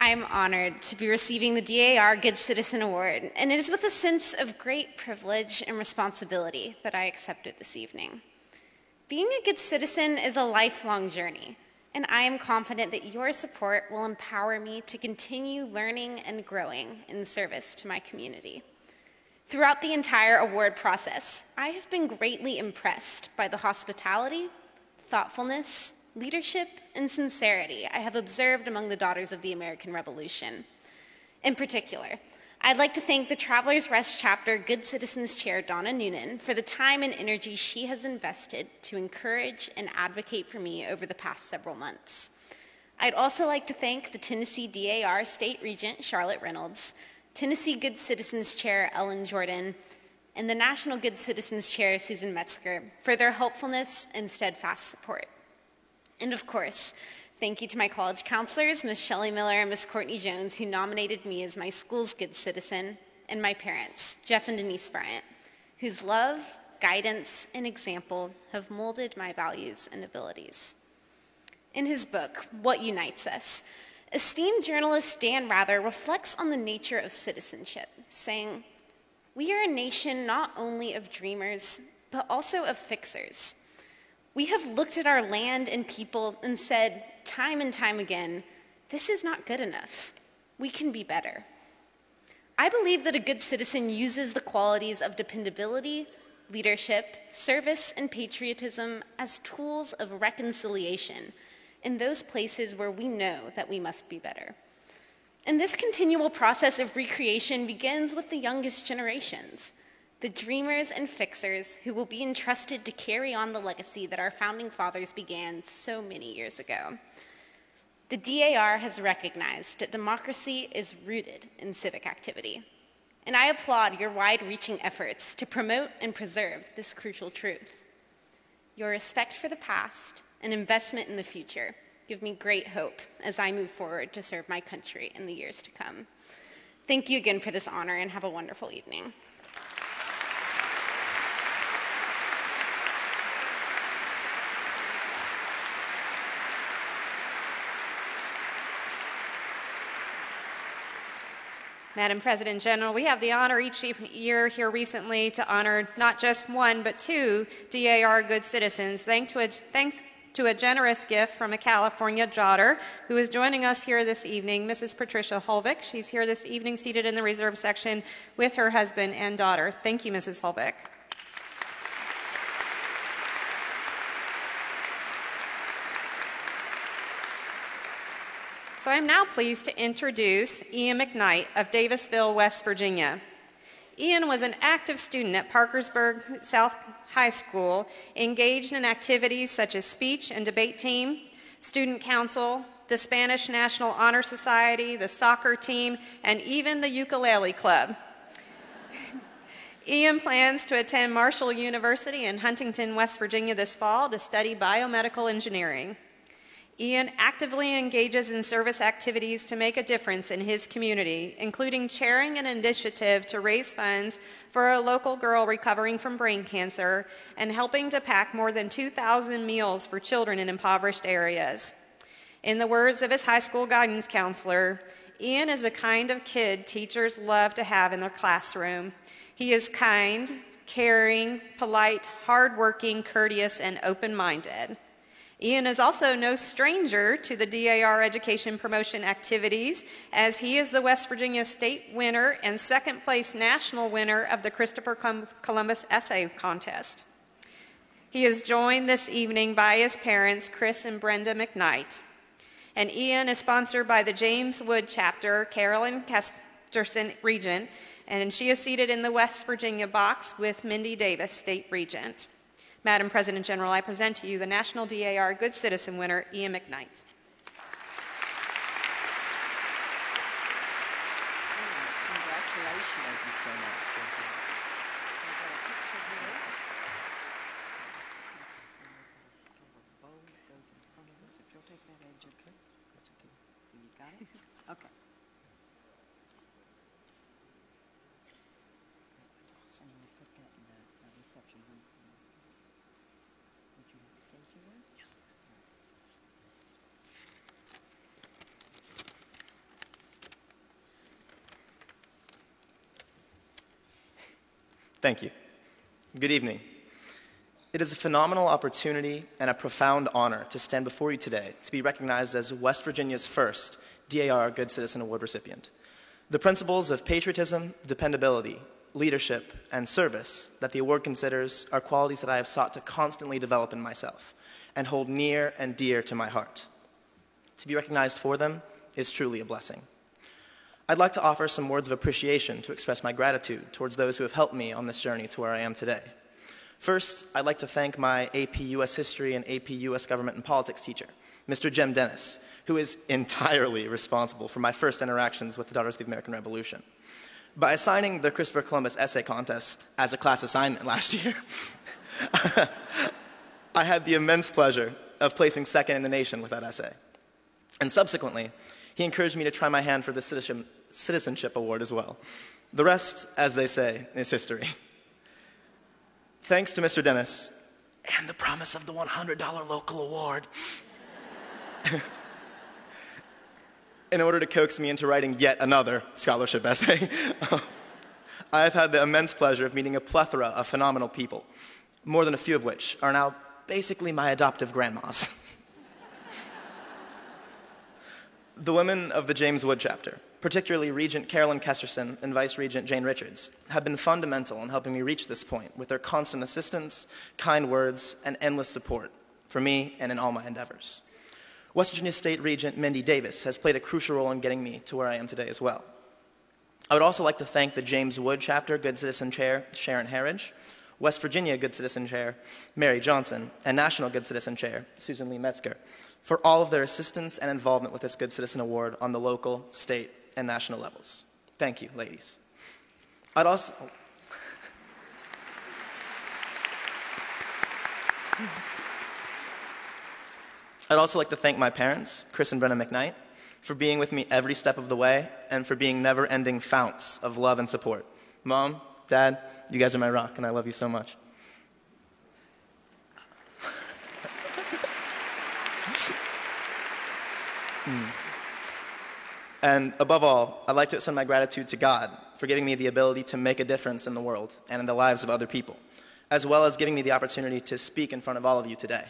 I am honored to be receiving the DAR Good Citizen Award, and it is with a sense of great privilege and responsibility that I accept it this evening. Being a good citizen is a lifelong journey, and I am confident that your support will empower me to continue learning and growing in service to my community. Throughout the entire award process, I have been greatly impressed by the hospitality, thoughtfulness, leadership, and sincerity I have observed among the Daughters of the American Revolution. In particular, I'd like to thank the Travelers Rest Chapter Good Citizens Chair, Donna Noonan, for the time and energy she has invested to encourage and advocate for me over the past several months. I'd also like to thank the Tennessee DAR State Regent, Charlotte Reynolds, Tennessee Good Citizens Chair, Ellen Jordan, and the National Good Citizens Chair, Susan Metzger, for their helpfulness and steadfast support. And of course, Thank you to my college counselors, Ms. Shelley Miller and Ms. Courtney Jones, who nominated me as my school's good citizen, and my parents, Jeff and Denise Bryant, whose love, guidance, and example have molded my values and abilities. In his book, What Unites Us, esteemed journalist Dan Rather reflects on the nature of citizenship, saying, "We are a nation not only of dreamers, but also of fixers. We have looked at our land and people and said, time and time again, this is not good enough. We can be better." I believe that a good citizen uses the qualities of dependability, leadership, service, and patriotism as tools of reconciliation in those places where we know that we must be better. And this continual process of recreation begins with the youngest generations, the dreamers and fixers who will be entrusted to carry on the legacy that our founding fathers began so many years ago. The DAR has recognized that democracy is rooted in civic activity, and I applaud your wide-reaching efforts to promote and preserve this crucial truth. Your respect for the past and investment in the future give me great hope as I move forward to serve my country in the years to come. Thank you again for this honor, and have a wonderful evening. Madam President General, we have the honor each year here recently to honor not just one, but two DAR good citizens, thanks to a generous gift from a California daughter who is joining us here this evening, Mrs. Patricia Holvick. She's here this evening seated in the reserve section with her husband and daughter. Thank you, Mrs. Holvick. So I'm now pleased to introduce Ian McKnight of Davisville, West Virginia. Ian was an active student at Parkersburg South High School, engaged in activities such as speech and debate team, student council, the Spanish National Honor Society, the soccer team, and even the ukulele club. Ian plans to attend Marshall University in Huntington, West Virginia this fall to study biomedical engineering. Ian actively engages in service activities to make a difference in his community, including chairing an initiative to raise funds for a local girl recovering from brain cancer and helping to pack more than 2,000 meals for children in impoverished areas. In the words of his high school guidance counselor, Ian is the kind of kid teachers love to have in their classroom. He is kind, caring, polite, hardworking, courteous, and open-minded. Ian is also no stranger to the DAR education promotion activities, as he is the West Virginia state winner and second place national winner of the Christopher Columbus Essay Contest. He is joined this evening by his parents, Chris and Brenda McKnight. And Ian is sponsored by the James Wood chapter, Carolyn Kesterson, Regent, and she is seated in the West Virginia box with Mindy Davis, State Regent. Madam President General, I present to you the National DAR Good Citizen winner, Ian McKnight. Congratulations. Thank you so much. Thank you. If you'll take that edge, okay? That's okay. You got it? Okay. Awesome. We'll put that in the reception room. Would you like to face your way? Yes, please. Thank you. Good evening. It is a phenomenal opportunity and a profound honor to stand before you today to be recognized as West Virginia's first DAR Good Citizen Award recipient. The principles of patriotism, dependability, leadership, and service that the award considers are qualities that I have sought to constantly develop in myself and hold near and dear to my heart. To be recognized for them is truly a blessing. I'd like to offer some words of appreciation to express my gratitude towards those who have helped me on this journey to where I am today. First, I'd like to thank my AP U.S. History and AP U.S. Government and Politics teacher, Mr. Jim Dennis, who is entirely responsible for my first interactions with the Daughters of the American Revolution. By assigning the Christopher Columbus Essay Contest as a class assignment last year, I had the immense pleasure of placing second in the nation with that essay. And subsequently, he encouraged me to try my hand for the Citizenship Award as well. The rest, as they say, is history. Thanks to Mr. Dennis and the promise of the $100 local award, in order to coax me into writing yet another scholarship essay, I have had the immense pleasure of meeting a plethora of phenomenal people, more than a few of which are now basically my adoptive grandmas. The women of the James Wood chapter, particularly Regent Carolyn Kesterson and Vice Regent Jane Richards, have been fundamental in helping me reach this point with their constant assistance, kind words, and endless support for me and in all my endeavors. West Virginia State Regent Mindy Davis has played a crucial role in getting me to where I am today as well. I would also like to thank the James Wood chapter Good Citizen Chair Sharon Harridge, West Virginia Good Citizen Chair Mary Johnson, and National Good Citizen Chair Susan Lee Metzger for all of their assistance and involvement with this Good Citizen Award on the local, state, and national levels. Thank you, ladies. I'd also... I'd also like to thank my parents, Chris and Brenna McKnight, for being with me every step of the way and for being never-ending founts of love and support. Mom, Dad, you guys are my rock, and I love you so much. And above all, I'd like to extend my gratitude to God for giving me the ability to make a difference in the world and in the lives of other people, as well as giving me the opportunity to speak in front of all of you today.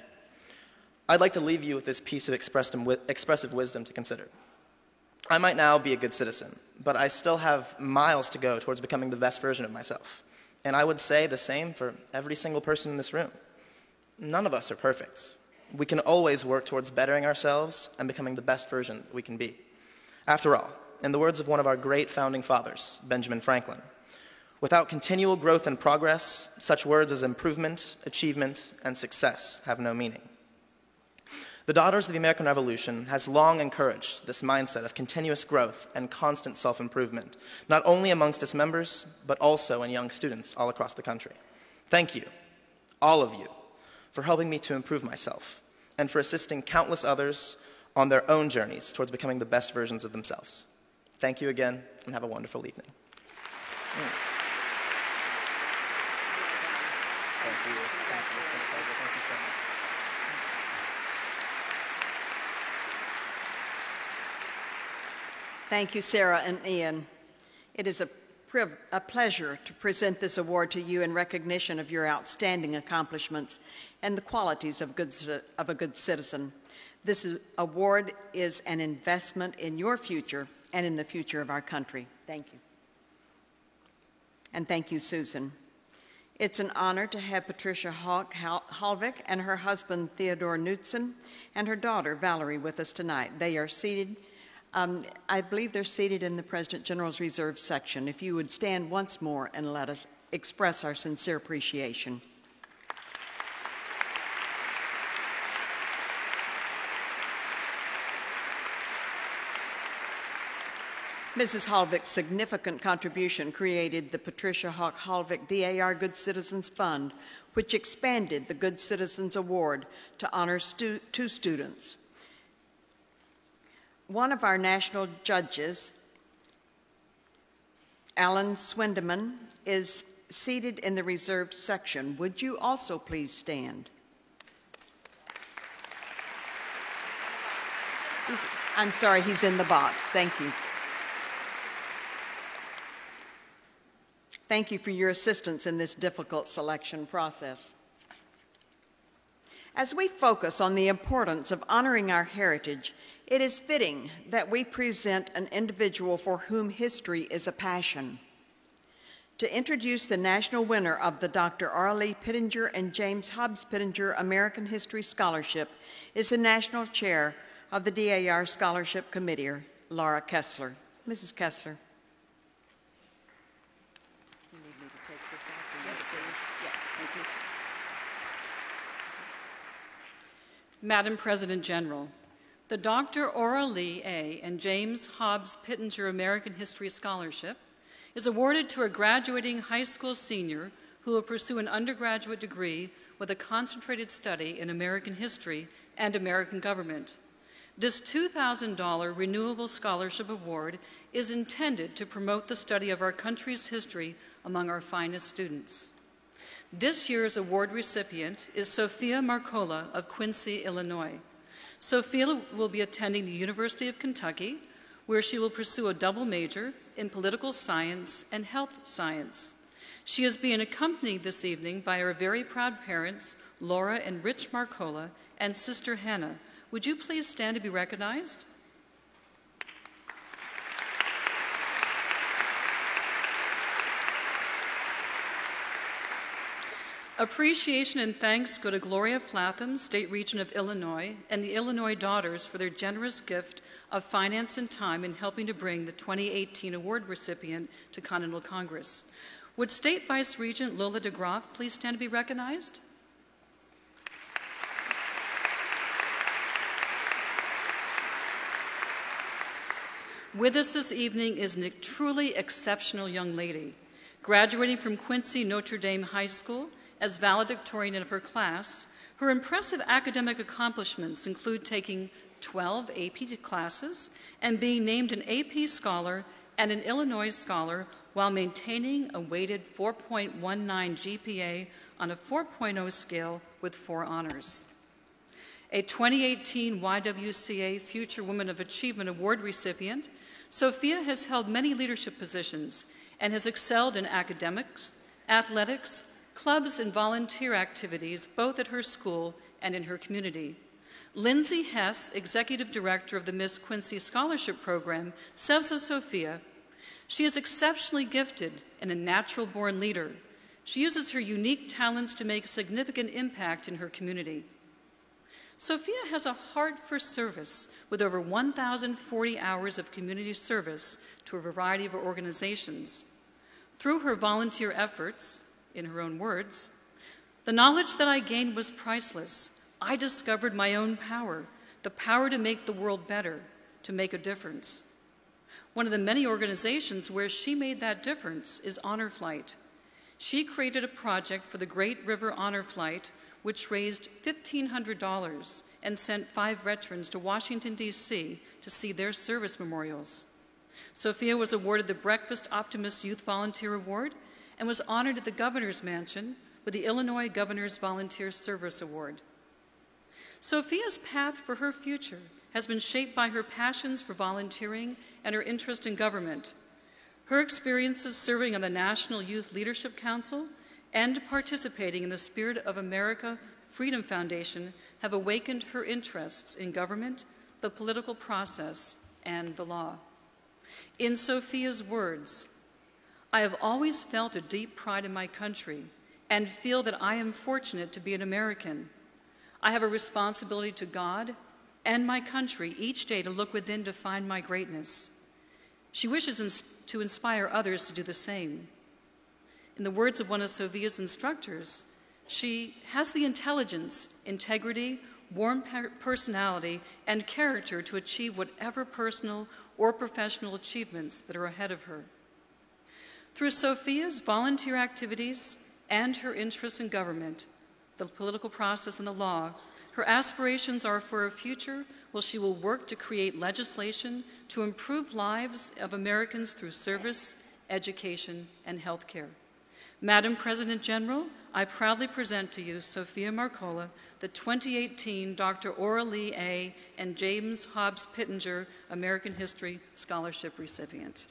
I'd like to leave you with this piece of expressive wisdom to consider. I might now be a good citizen, but I still have miles to go towards becoming the best version of myself. And I would say the same for every single person in this room. None of us are perfect. We can always work towards bettering ourselves and becoming the best version that we can be. After all, in the words of one of our great founding fathers, Benjamin Franklin, without continual growth and progress, such words as improvement, achievement, and success have no meaning. The Daughters of the American Revolution has long encouraged this mindset of continuous growth and constant self-improvement, not only amongst its members, but also in young students all across the country. Thank you, all of you, for helping me to improve myself and for assisting countless others on their own journeys towards becoming the best versions of themselves. Thank you again, and have a wonderful evening. Thank you. Thank you so much. Thank you, Sarah and Ian. It is a pleasure to present this award to you in recognition of your outstanding accomplishments and the qualities of a good citizen. This award is an investment in your future and in the future of our country. Thank you. And thank you, Susan. It's an honor to have Patricia Halvik and her husband, Theodore Knudsen, and her daughter, Valerie, with us tonight. They are seated. I believe they're seated in the President General's Reserve section. If you would stand once more and let us express our sincere appreciation. Mrs. Halvik's significant contribution created the Patricia Hawk Halvik DAR Good Citizens Fund, which expanded the Good Citizens Award to honor two students. One of our national judges, Alan Swindeman, is seated in the reserved section. Would you also please stand? I'm sorry, he's in the box. Thank you. Thank you for your assistance in this difficult selection process. As we focus on the importance of honoring our heritage, it is fitting that we present an individual for whom history is a passion. To introduce the national winner of the Dr. Arlie Pittenger and James Hobbs Pittenger American History Scholarship is the National Chair of the DAR Scholarship Committee, Laura Kessler. Mrs. Kessler. You need me to take this off? Yes, please. Yeah, thank you. Madam President General, the Dr. Aura Lee A. and James Hobbs Pittenger American History Scholarship is awarded to a graduating high school senior who will pursue an undergraduate degree with a concentrated study in American history and American government. This $2,000 Renewable Scholarship Award is intended to promote the study of our country's history among our finest students. This year's award recipient is Sophia Marcola of Quincy, Illinois. Sophia will be attending the University of Kentucky, where she will pursue a double major in political science and health science. She is being accompanied this evening by her very proud parents, Laura and Rich Marcola, and sister Hannah. Would you please stand to be recognized? Appreciation and thanks go to Gloria Flatham, State Regent of Illinois, and the Illinois Daughters for their generous gift of finance and time in helping to bring the 2018 award recipient to Continental Congress. Would State Vice Regent Lola DeGroff please stand to be recognized? With us this evening is a truly exceptional young lady, graduating from Quincy Notre Dame High School as valedictorian of her class. Her impressive academic accomplishments include taking 12 AP classes and being named an AP Scholar and an Illinois Scholar while maintaining a weighted 4.19 GPA on a 4.0 scale with 4 honors. A 2018 YWCA Future Woman of Achievement Award recipient, Sophia has held many leadership positions and has excelled in academics, athletics, clubs, and volunteer activities both at her school and in her community. Lindsay Hess, Executive Director of the Miss Quincy Scholarship Program, says of Sophia, "She is exceptionally gifted and a natural-born leader. She uses her unique talents to make a significant impact in her community." Sophia has a heart for service with over 1,040 hours of community service to a variety of organizations. Through her volunteer efforts, in her own words, "The knowledge that I gained was priceless. I discovered my own power, the power to make the world better, to make a difference." One of the many organizations where she made that difference is Honor Flight. She created a project for the Great River Honor Flight, which raised $1,500 and sent 5 veterans to Washington, D.C. to see their service memorials. Sophia was awarded the Breakfast Optimist Youth Volunteer Award and was honored at the Governor's Mansion with the Illinois Governor's Volunteer Service Award. Sophia's path for her future has been shaped by her passions for volunteering and her interest in government. Her experiences serving on the National Youth Leadership Council and participating in the Spirit of America Freedom Foundation have awakened her interests in government, the political process, and the law. In Sophia's words, "I have always felt a deep pride in my country and feel that I am fortunate to be an American. I have a responsibility to God and my country each day to look within to find my greatness." She wishes to inspire others to do the same. In the words of one of Sophia's instructors, she has the intelligence, integrity, warm personality, and character to achieve whatever personal or professional achievements that are ahead of her. Through Sophia's volunteer activities and her interest in government, the political process, and the law, her aspirations are for a future where she will work to create legislation to improve lives of Americans through service, education, and health care. Madam President General, I proudly present to you Sophia Marcola, the 2018 Dr. Ora Lee A. and James Hobbs Pittenger American History Scholarship recipient.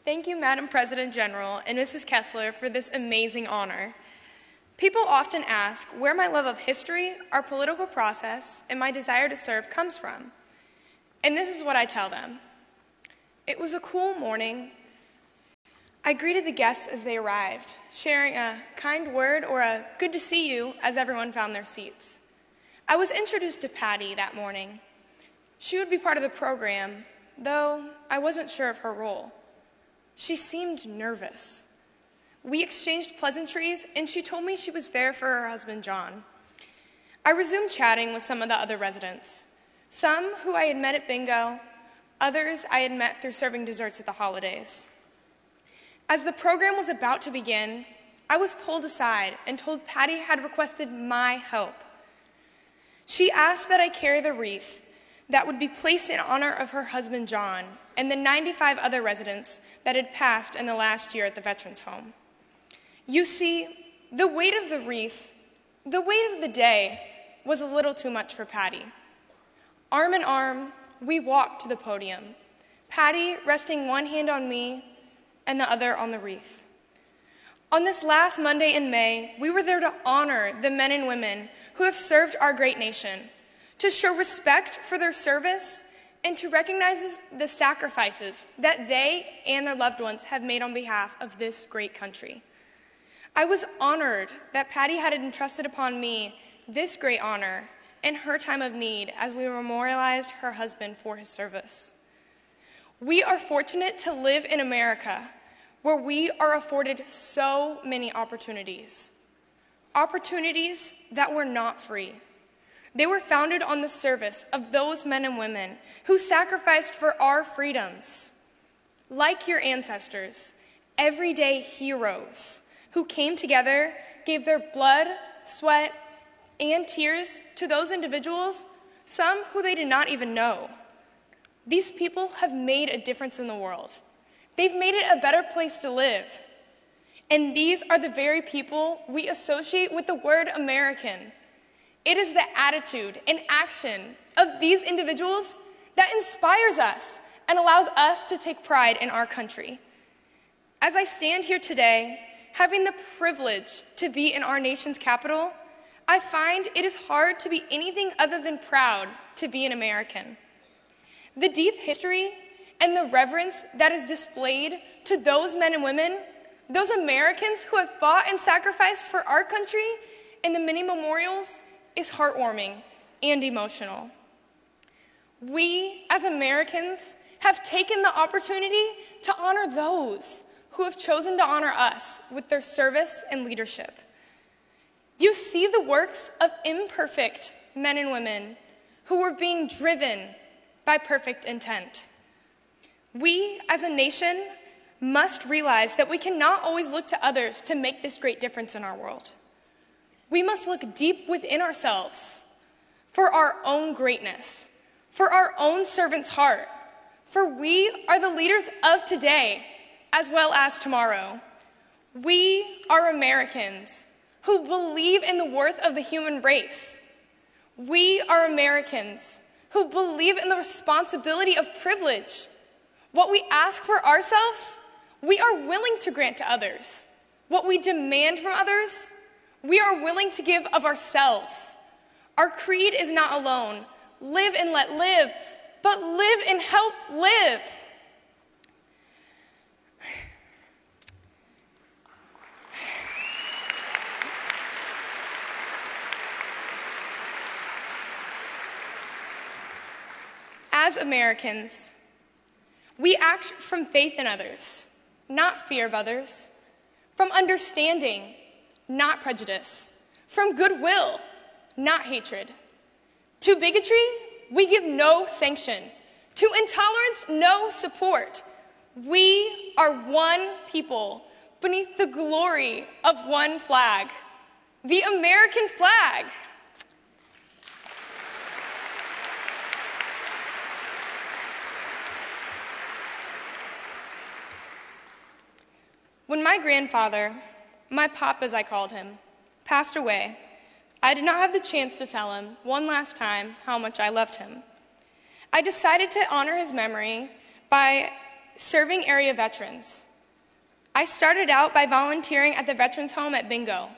Thank you, Madam President General and Mrs. Kessler, for this amazing honor. People often ask where my love of history, our political process, and my desire to serve comes from. And this is what I tell them. It was a cool morning. I greeted the guests as they arrived, sharing a kind word or a good to see you as everyone found their seats. I was introduced to Patty that morning. She would be part of the program, though I wasn't sure of her role. She seemed nervous. We exchanged pleasantries, and she told me she was there for her husband, John. I resumed chatting with some of the other residents, some who I had met at bingo, others I had met through serving desserts at the holidays. As the program was about to begin, I was pulled aside and told Patty had requested my help. She asked that I carry the wreath that would be placed in honor of her husband, John, and the 95 other residents that had passed in the last year at the Veterans Home. You see, the weight of the wreath, the weight of the day, was a little too much for Patty. Arm in arm, we walked to the podium, Patty resting one hand on me and the other on the wreath. On this last Monday in May, we were there to honor the men and women who have served our great nation, to show respect for their service, and to recognize the sacrifices that they and their loved ones have made on behalf of this great country. I was honored that Patty had entrusted upon me this great honor in her time of need as we memorialized her husband for his service. We are fortunate to live in America, where we are afforded so many opportunities. Opportunities that were not free. They were founded on the service of those men and women who sacrificed for our freedoms. Like your ancestors, everyday heroes who came together, gave their blood, sweat, and tears to those individuals, some who they did not even know. These people have made a difference in the world. They've made it a better place to live. And these are the very people we associate with the word American. It is the attitude and action of these individuals that inspires us and allows us to take pride in our country. As I stand here today, having the privilege to be in our nation's capital, I find it is hard to be anything other than proud to be an American. The deep history and the reverence that is displayed to those men and women, those Americans who have fought and sacrificed for our country, in the many memorials, is heartwarming and emotional. We, as Americans, have taken the opportunity to honor those who have chosen to honor us with their service and leadership. You see the works of imperfect men and women who were being driven by perfect intent. We, as a nation, must realize that we cannot always look to others to make this great difference in our world. We must look deep within ourselves for our own greatness, for our own servant's heart, for we are the leaders of today as well as tomorrow. We are Americans who believe in the worth of the human race. We are Americans who believe in the responsibility of privilege. What we ask for ourselves, we are willing to grant to others. What we demand from others, we are willing to give of ourselves. Our creed is not alone. Live and let live, but live and help live. As Americans, we act from faith in others, not fear of others, from understanding, not prejudice, from goodwill, not hatred. To bigotry, we give no sanction. To intolerance, no support. We are one people beneath the glory of one flag, the American flag. When my grandfather, my pop as I called him, passed away, I did not have the chance to tell him one last time how much I loved him. I decided to honor his memory by serving area veterans. I started out by volunteering at the Veterans Home at bingo.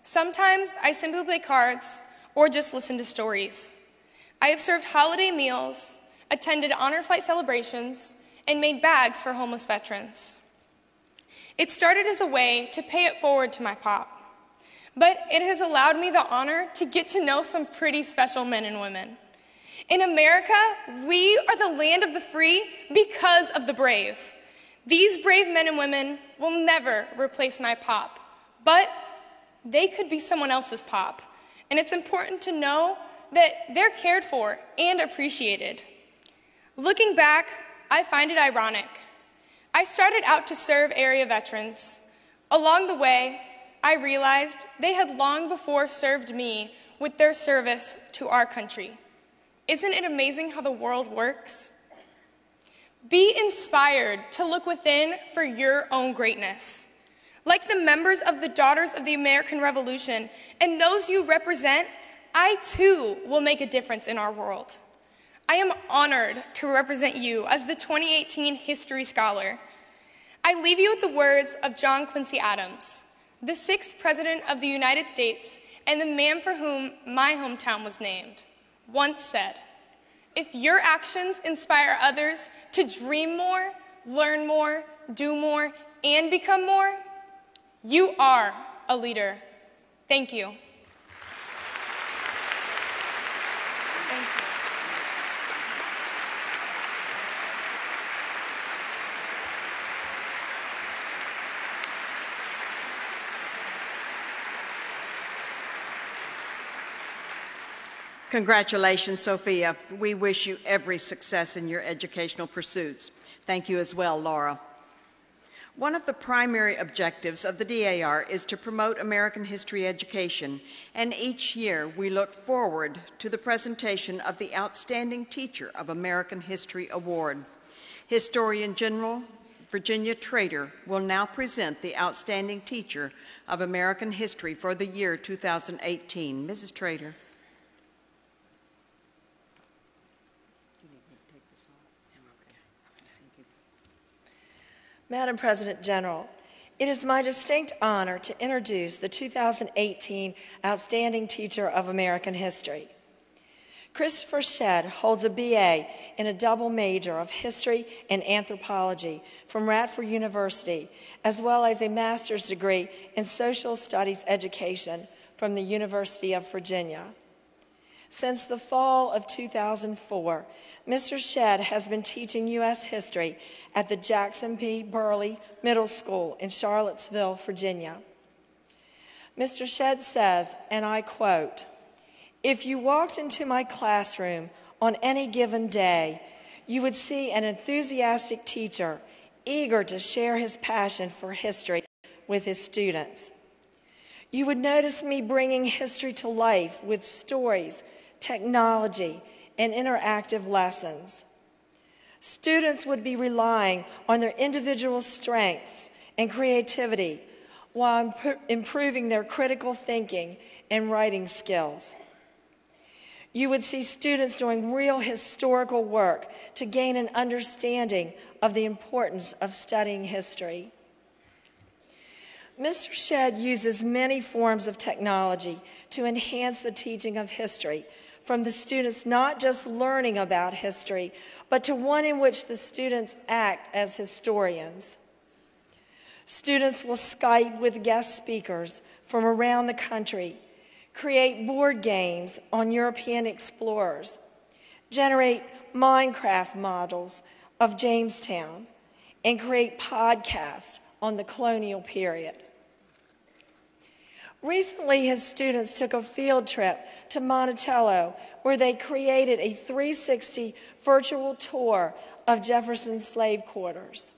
Sometimes I simply play cards or just listen to stories. I have served holiday meals, attended honor flight celebrations, and made bags for homeless veterans. It started as a way to pay it forward to my pop, but it has allowed me the honor to get to know some pretty special men and women. In America, we are the land of the free because of the brave. These brave men and women will never replace my pop, but they could be someone else's pop. And it's important to know that they're cared for and appreciated. Looking back, I find it ironic. I started out to serve area veterans. Along the way, I realized they had long before served me with their service to our country. Isn't it amazing how the world works? Be inspired to look within for your own greatness. Like the members of the Daughters of the American Revolution and those you represent, I too will make a difference in our world. I am honored to represent you as the 2018 History Scholar. I leave you with the words of John Quincy Adams, the 6th President of the United States and the man for whom my hometown was named, once said, "If your actions inspire others to dream more, learn more, do more, and become more, you are a leader." Thank you. Thank you. Congratulations, Sophia. We wish you every success in your educational pursuits. Thank you as well, Laura. One of the primary objectives of the DAR is to promote American history education, and each year we look forward to the presentation of the Outstanding Teacher of American History Award. Historian General Virginia Trader will now present the Outstanding Teacher of American History for the year 2018. Mrs. Trader. Madam President General, it is my distinct honor to introduce the 2018 Outstanding Teacher of American History. Christopher Shedd holds a BA in a double major of History and Anthropology from Radford University, as well as a master's degree in Social Studies Education from the University of Virginia. Since the fall of 2004, Mr. Shedd has been teaching U.S. history at the Jackson P. Burley Middle School in Charlottesville, Virginia. Mr. Shedd says, and I quote, "If you walked into my classroom on any given day, you would see an enthusiastic teacher eager to share his passion for history with his students. You would notice me bringing history to life with stories, technology, and interactive lessons. Students would be relying on their individual strengths and creativity while improving their critical thinking and writing skills. You would see students doing real historical work to gain an understanding of the importance of studying history." Mr. Shedd uses many forms of technology to enhance the teaching of history, from the students not just learning about history, but to one in which the students act as historians. Students will Skype with guest speakers from around the country, create board games on European explorers, generate Minecraft models of Jamestown, and create podcasts on the colonial period. Recently, his students took a field trip to Monticello, where they created a 360 virtual tour of Jefferson's slave quarters.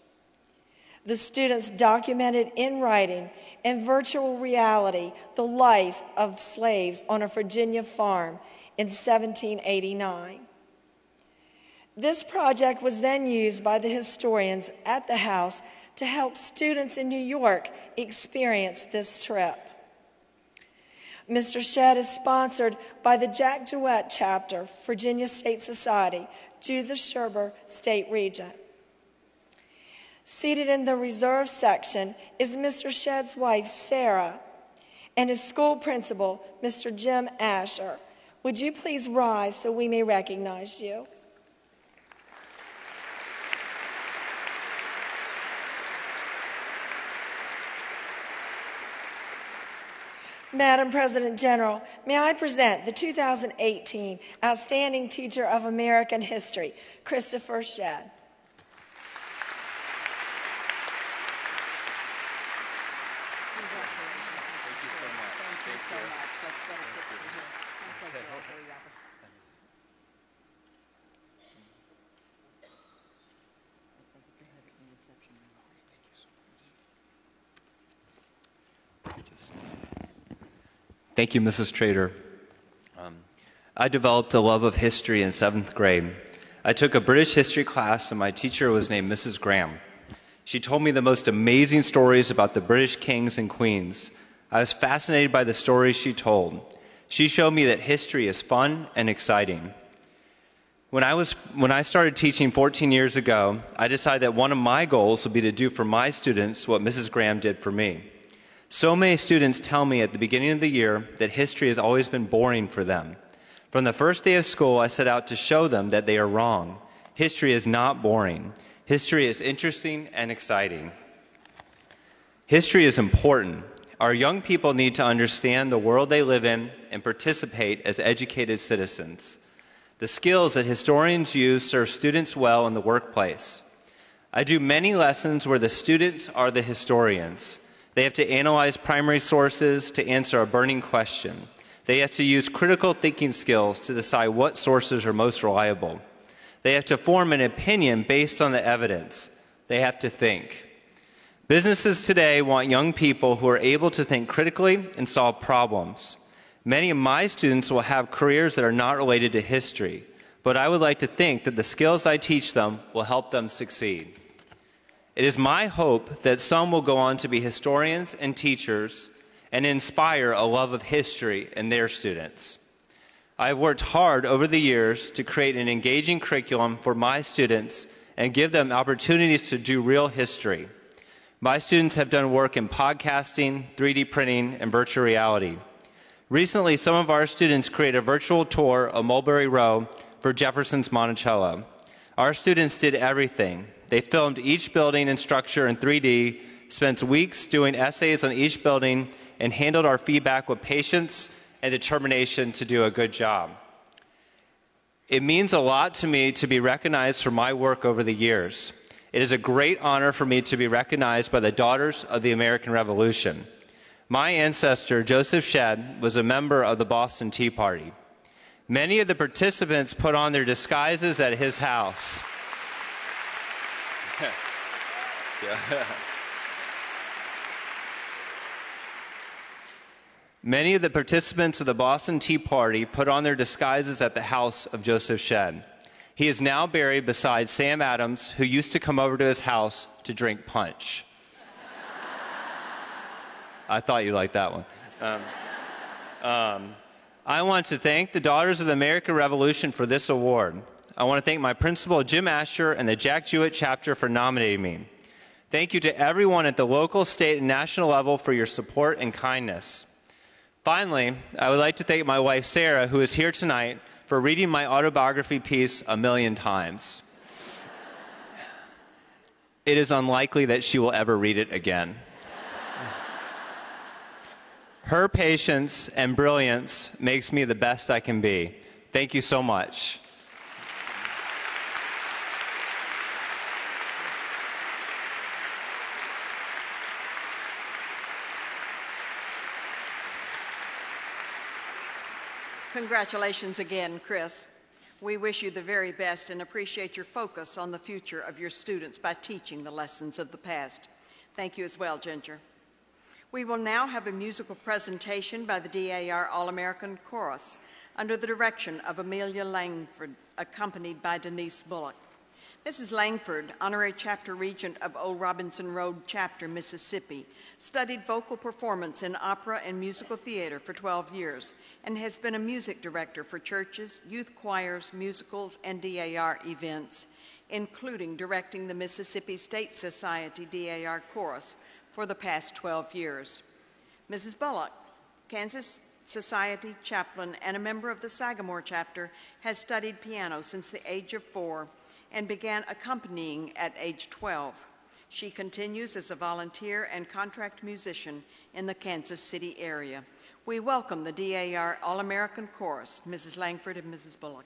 The students documented in writing and virtual reality the life of slaves on a Virginia farm in 1789. This project was then used by the historians at the house to help students in New York experience this trip. Mr. Shedd is sponsored by the Jack Jewett Chapter, Virginia State Society, Judith Sherber State Regent. Seated in the reserve section is Mr. Shedd's wife, Sarah, and his school principal, Mr. Jim Asher. Would you please rise so we may recognize you? Madam President General, may I present the 2018 Outstanding Teacher of American History, Christopher Shedd. Thank you so much. Thank you so much. Let's get a picture here. Okay, Thank you. hold Hurry up. Thank you, Mrs. Trader. I developed a love of history in 7th grade. I took a British history class, and my teacher was named Mrs. Graham. She told me the most amazing stories about the British kings and queens. I was fascinated by the stories she told. She showed me that history is fun and exciting. When I started teaching 14 years ago, I decided that one of my goals would be to do for my students what Mrs. Graham did for me. So many students tell me at the beginning of the year that history has always been boring for them. From the first day of school, I set out to show them that they are wrong. History is not boring. History is interesting and exciting. History is important. Our young people need to understand the world they live in and participate as educated citizens. The skills that historians use serve students well in the workplace. I do many lessons where the students are the historians. They have to analyze primary sources to answer a burning question. They have to use critical thinking skills to decide what sources are most reliable. They have to form an opinion based on the evidence. They have to think. Businesses today want young people who are able to think critically and solve problems. Many of my students will have careers that are not related to history, but I would like to think that the skills I teach them will help them succeed. It is my hope that some will go on to be historians and teachers and inspire a love of history in their students. I have worked hard over the years to create an engaging curriculum for my students and give them opportunities to do real history. My students have done work in podcasting, 3D printing, and virtual reality. Recently, some of our students created a virtual tour of Mulberry Row for Jefferson's Monticello. Our students did everything. They filmed each building and structure in 3D, spent weeks doing essays on each building, and handled our feedback with patience and determination to do a good job. It means a lot to me to be recognized for my work over the years. It is a great honor for me to be recognized by the Daughters of the American Revolution. My ancestor, Joseph Shedd, was a member of the Boston Tea Party. Many of the participants put on their disguises at his house. Many of the participants of the Boston Tea Party put on their disguises at the house of Joseph Shedd. He is now buried beside Sam Adams, who used to come over to his house to drink punch. I thought you liked that one. I want to thank the Daughters of the American Revolution for this award. I want to thank my principal, Jim Asher, and the Jack Jewett chapter for nominating me. Thank you to everyone at the local, state, and national level for your support and kindness. Finally, I would like to thank my wife, Sarah, who is here tonight, for reading my autobiography piece 1,000,000 times. It is unlikely that she will ever read it again. Her patience and brilliance makes me the best I can be. Thank you so much. Congratulations again, Chris. We wish you the very best and appreciate your focus on the future of your students by teaching the lessons of the past. Thank you as well, Ginger. We will now have a musical presentation by the DAR All-American Chorus under the direction of Amelia Langford, accompanied by Denise Bullock. Mrs. Langford, Honorary Chapter Regent of Old Robinson Road Chapter, Mississippi, studied vocal performance in opera and musical theater for 12 years and has been a music director for churches, youth choirs, musicals, and DAR events, including directing the Mississippi State Society DAR Chorus for the past 12 years. Mrs. Bullock, Kansas Society chaplain and a member of the Sagamore chapter, has studied piano since the age of 4 and began accompanying at age 12. She continues as a volunteer and contract musician in the Kansas City area. We welcome the DAR All-American Chorus, Mrs. Langford and Mrs. Bullock.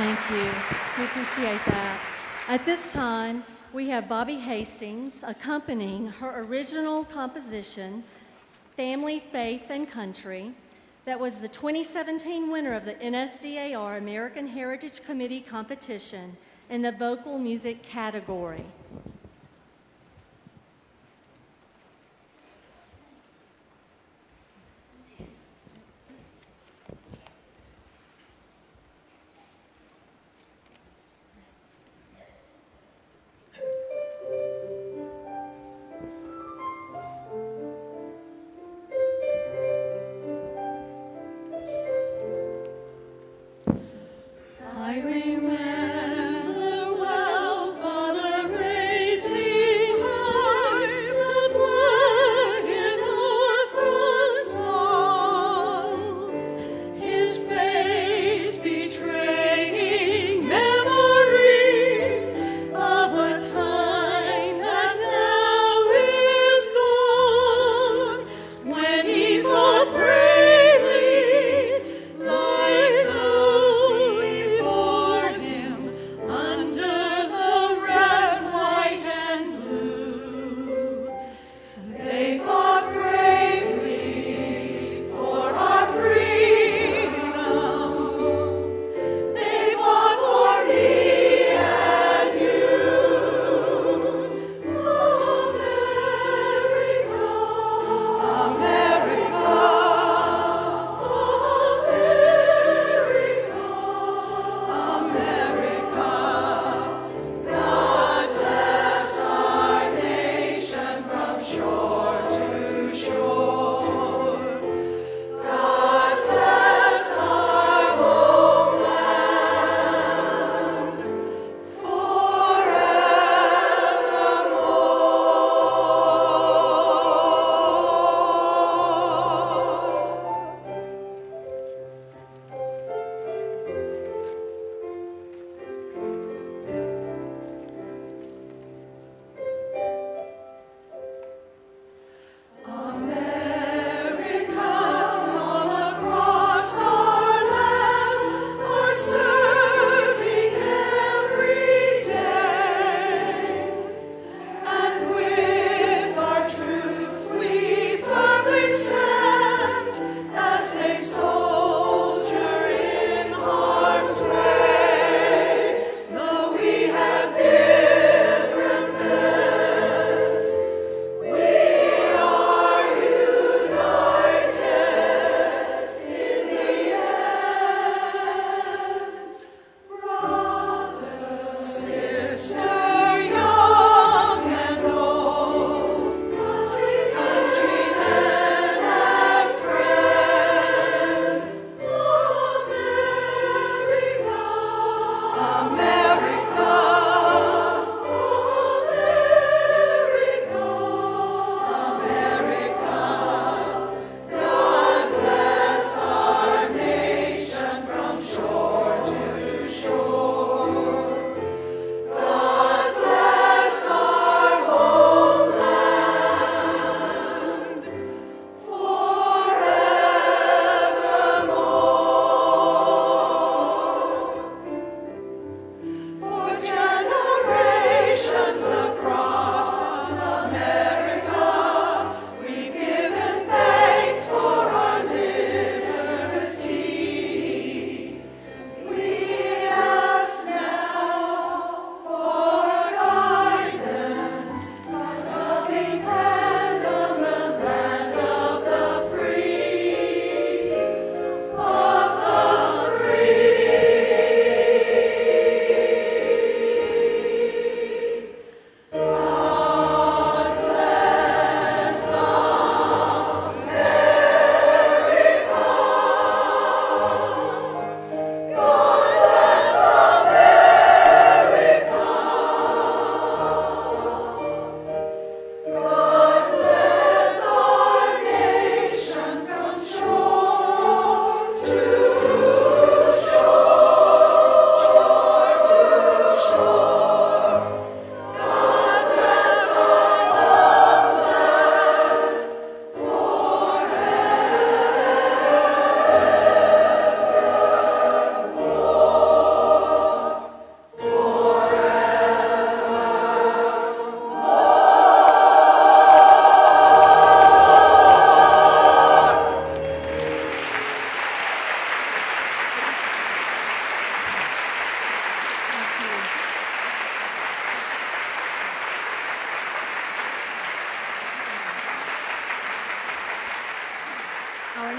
Thank you. We appreciate that. At this time, we have Bobby Hastings accompanying her original composition, Family, Faith, and Country, that was the 2017 winner of the NSDAR American Heritage Committee competition in the vocal music category. I remember well, Father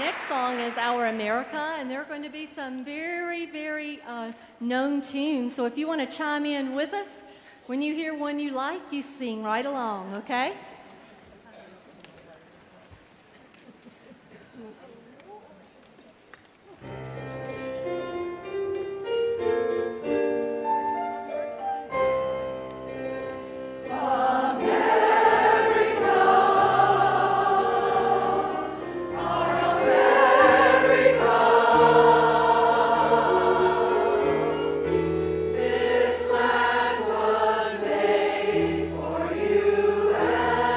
next song is Our America, and there are going to be some very, very known tunes. So if you want to chime in with us, when you hear one you like, you sing right along, okay? This land was made for you and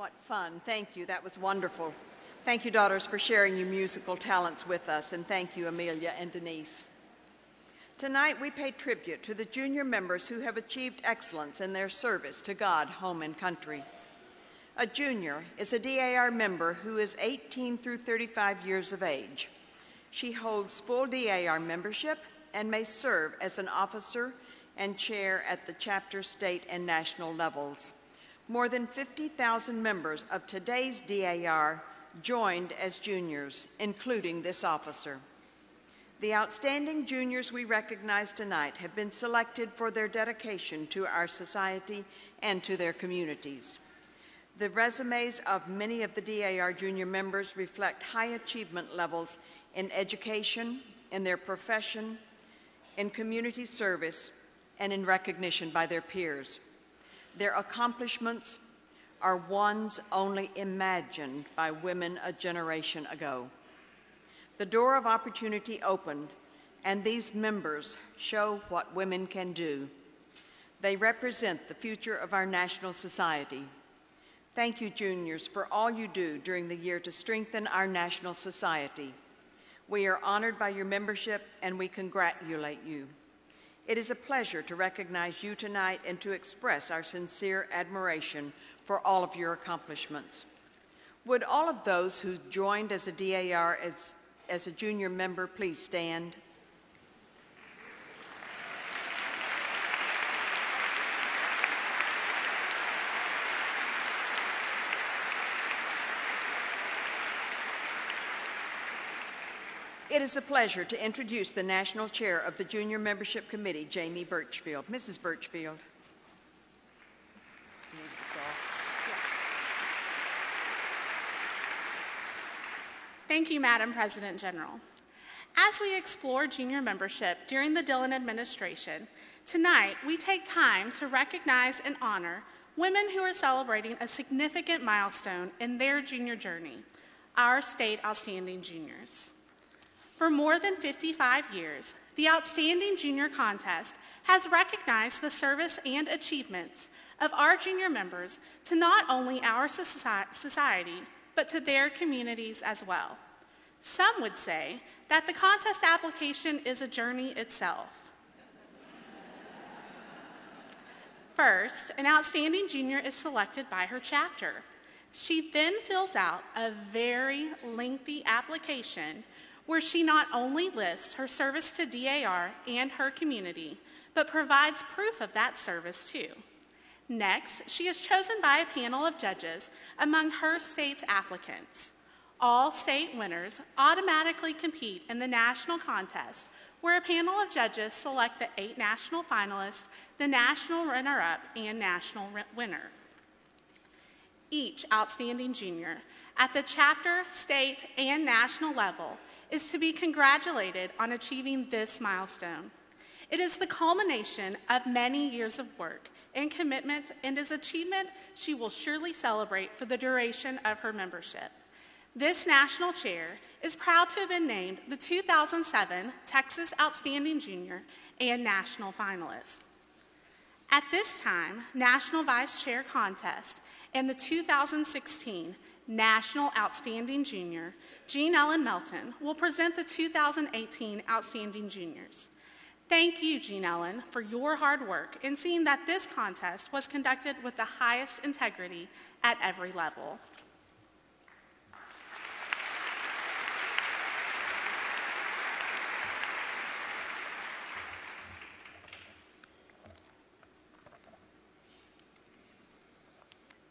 What fun. Thank you. That was wonderful. Thank you, daughters, for sharing your musical talents with us, and thank you, Amelia and Denise. Tonight, we pay tribute to the junior members who have achieved excellence in their service to God, home, and country. A junior is a DAR member who is 18 through 35 years of age. She holds full DAR membership and may serve as an officer and chair at the chapter, state, and national levels. More than 50,000 members of today's DAR joined as juniors, including this officer. The outstanding juniors we recognize tonight have been selected for their dedication to our society and to their communities. The resumes of many of the DAR junior members reflect high achievement levels in education, in their profession, in community service, and in recognition by their peers. Their accomplishments are ones only imagined by women a generation ago. The door of opportunity opened, and these members show what women can do. They represent the future of our national society. Thank you, juniors, for all you do during the year to strengthen our national society. We are honored by your membership, and we congratulate you. It is a pleasure to recognize you tonight and to express our sincere admiration for all of your accomplishments. Would all of those who joined as a DAR as a junior member please stand? It is a pleasure to introduce the National Chair of the Junior Membership Committee, Jamie Birchfield. Mrs. Birchfield. Thank you, Madam President General. As we explore junior membership during the Dillon administration, tonight we take time to recognize and honor women who are celebrating a significant milestone in their junior journey, our state outstanding juniors. For more than 55 years, the Outstanding Junior Contest has recognized the service and achievements of our junior members to not only our society, but to their communities as well. Some would say that the contest application is a journey itself. First, an outstanding junior is selected by her chapter. She then fills out a very lengthy application where she not only lists her service to DAR and her community, but provides proof of that service too. Next, she is chosen by a panel of judges among her state's applicants. All state winners automatically compete in the national contest, where a panel of judges select the 8 national finalists, the national runner-up, and national winner. Each outstanding junior at the chapter, state, and national level is to be congratulated on achieving this milestone. It is the culmination of many years of work and commitment, and is achievement she will surely celebrate for the duration of her membership. This national chair is proud to have been named the 2007 Texas Outstanding Junior and National Finalist. At this time, National Vice Chair Contest and the 2016 National Outstanding Junior, Jean Ellen Melton, will present the 2018 Outstanding Juniors. Thank you, Jean Ellen, for your hard work in seeing that this contest was conducted with the highest integrity at every level.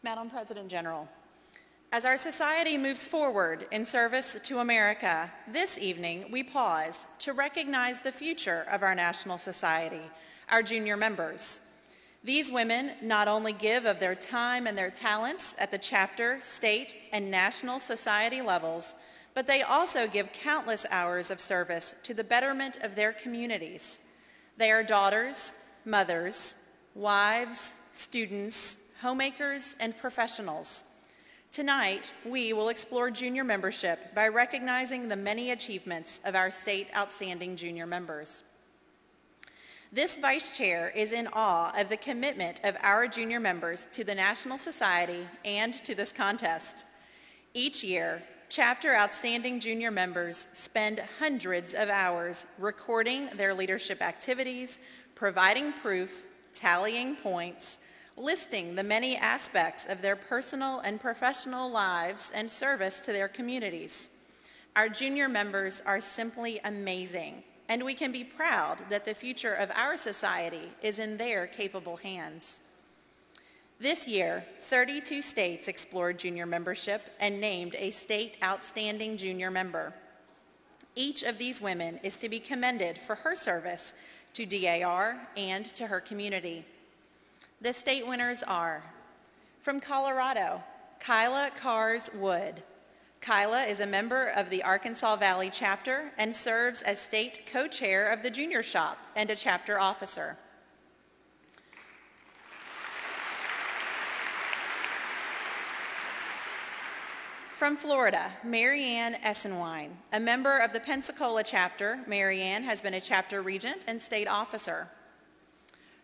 Madam President General, as our society moves forward in service to America, this evening we pause to recognize the future of our national society, our junior members. These women not only give of their time and their talents at the chapter, state, and national society levels, but they also give countless hours of service to the betterment of their communities. They are daughters, mothers, wives, students, homemakers, and professionals. Tonight, we will explore junior membership by recognizing the many achievements of our state outstanding junior members. This vice chair is in awe of the commitment of our junior members to the National Society and to this contest. Each year, chapter outstanding junior members spend hundreds of hours recording their leadership activities, providing proof, tallying points, listing the many aspects of their personal and professional lives and service to their communities. Our junior members are simply amazing, and we can be proud that the future of our society is in their capable hands. This year, 32 states explored junior membership and named a state outstanding junior member. Each of these women is to be commended for her service to DAR and to her community. The state winners are, from Colorado, Kyla Cars Wood. Kyla is a member of the Arkansas Valley chapter and serves as state co-chair of the Junior Shop and a chapter officer. From Florida, Marianne Essenwine. A member of the Pensacola chapter, Marianne has been a chapter regent and state officer.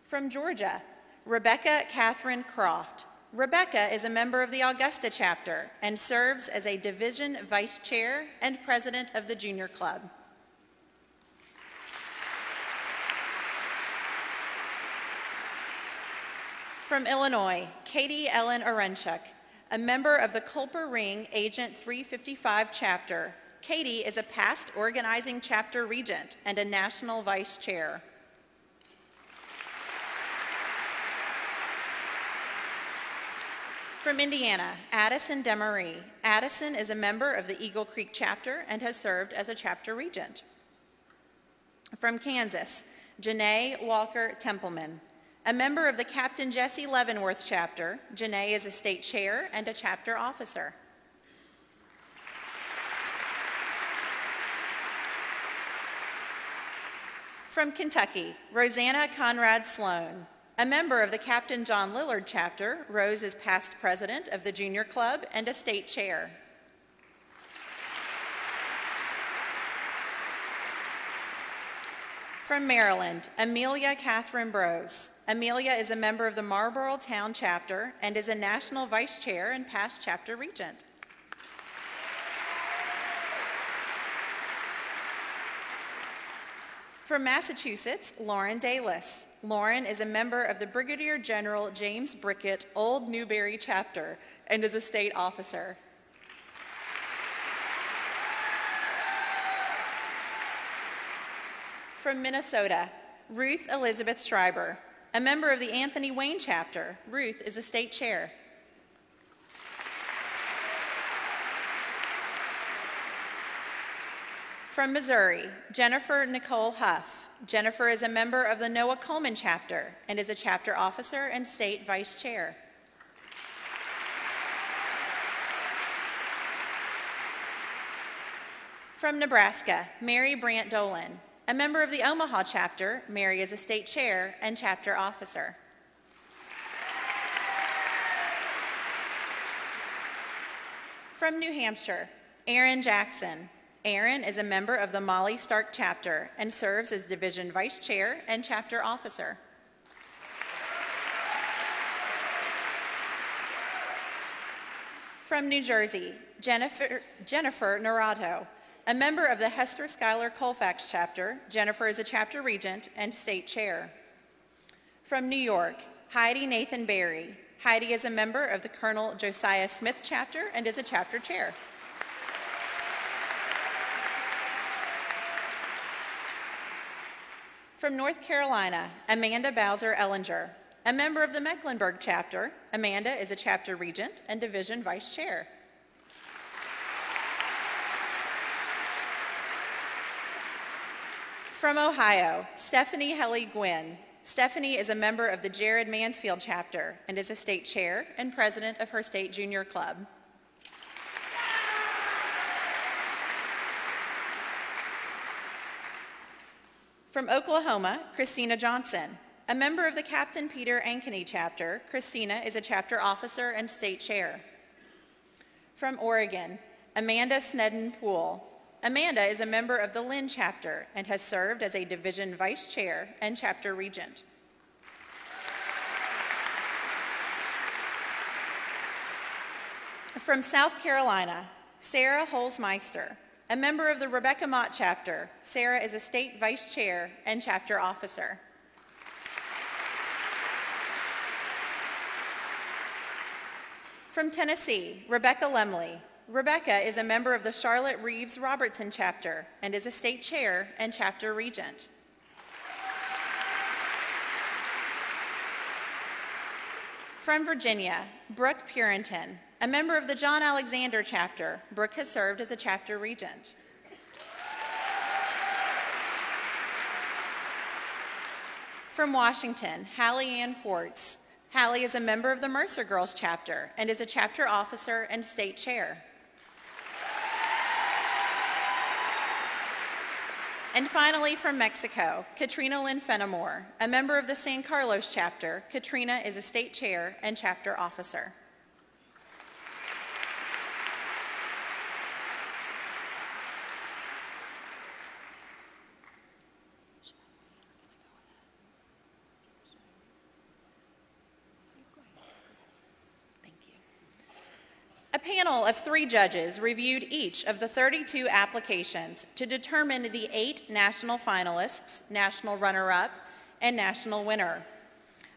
From Georgia, Rebecca Catherine Croft. Rebecca is a member of the Augusta chapter and serves as a division vice chair and president of the Junior Club. From Illinois, Katie Ellen Orenchuk. A member of the Culper Ring Agent 355 chapter, Katie is a past organizing chapter regent and a national vice chair. From Indiana, Addison Demarie. Addison is a member of the Eagle Creek chapter and has served as a chapter regent. From Kansas, Janae Walker Templeman. A member of the Captain Jesse Leavenworth chapter, Janae is a state chair and a chapter officer. From Kentucky, Rosanna Conrad Sloan. A member of the Captain John Lillard chapter, Rose is past president of the Junior Club and a state chair. From Maryland, Amelia Catherine Brose. Amelia is a member of the Marlborough Town chapter and is a national vice chair and past chapter regent. From Massachusetts, Lauren Dalis. Lauren is a member of the Brigadier General James Brickett Old Newberry chapter and is a state officer. From Minnesota, Ruth Elizabeth Schreiber. A member of the Anthony Wayne chapter, Ruth is a state chair. From Missouri, Jennifer Nicole Huff. Jennifer is a member of the Noah Coleman chapter and is a chapter officer and state vice chair. From Nebraska, Mary Brandt Dolan. A member of the Omaha chapter, Mary is a state chair and chapter officer. From New Hampshire, Erin Jackson. Erin is a member of the Molly Stark chapter and serves as division vice chair and chapter officer. From New Jersey, Jennifer Norato. A member of the Hester Schuyler Colfax chapter, Jennifer is a chapter regent and state chair. From New York, Heidi Nathan Berry. Heidi is a member of the Colonel Josiah Smith chapter and is a chapter chair. From North Carolina, Amanda Bowser Ellinger. A member of the Mecklenburg chapter, Amanda is a chapter regent and division vice chair. From Ohio, Stephanie Helly Gwynn. Stephanie is a member of the Jared Mansfield chapter and is a state chair and president of her state junior club. From Oklahoma, Christina Johnson. A member of the Captain Peter Ankeny chapter, Christina is a chapter officer and state chair. From Oregon, Amanda Snedden Poole. Amanda is a member of the Lynn chapter and has served as a division vice chair and chapter regent. From South Carolina, Sarah Holzmeister, a member of the Rebecca Mott chapter. Sarah is a state vice chair and chapter officer. From Tennessee, Rebecca Lemley. Rebecca is a member of the Charlotte Reeves Robertson chapter and is a state chair and chapter regent. From Virginia, Brooke Purinton, a member of the John Alexander chapter. Brooke has served as a chapter regent. From Washington, Hallie Ann Ports. Hallie is a member of the Mercer Girls chapter and is a chapter officer and state chair. And finally, from Mexico, Katrina Lynn Fenimore, a member of the San Carlos chapter. Katrina is a state chair and chapter officer. A panel of 3 judges reviewed each of the 32 applications to determine the 8 national finalists, national runner-up, and national winner.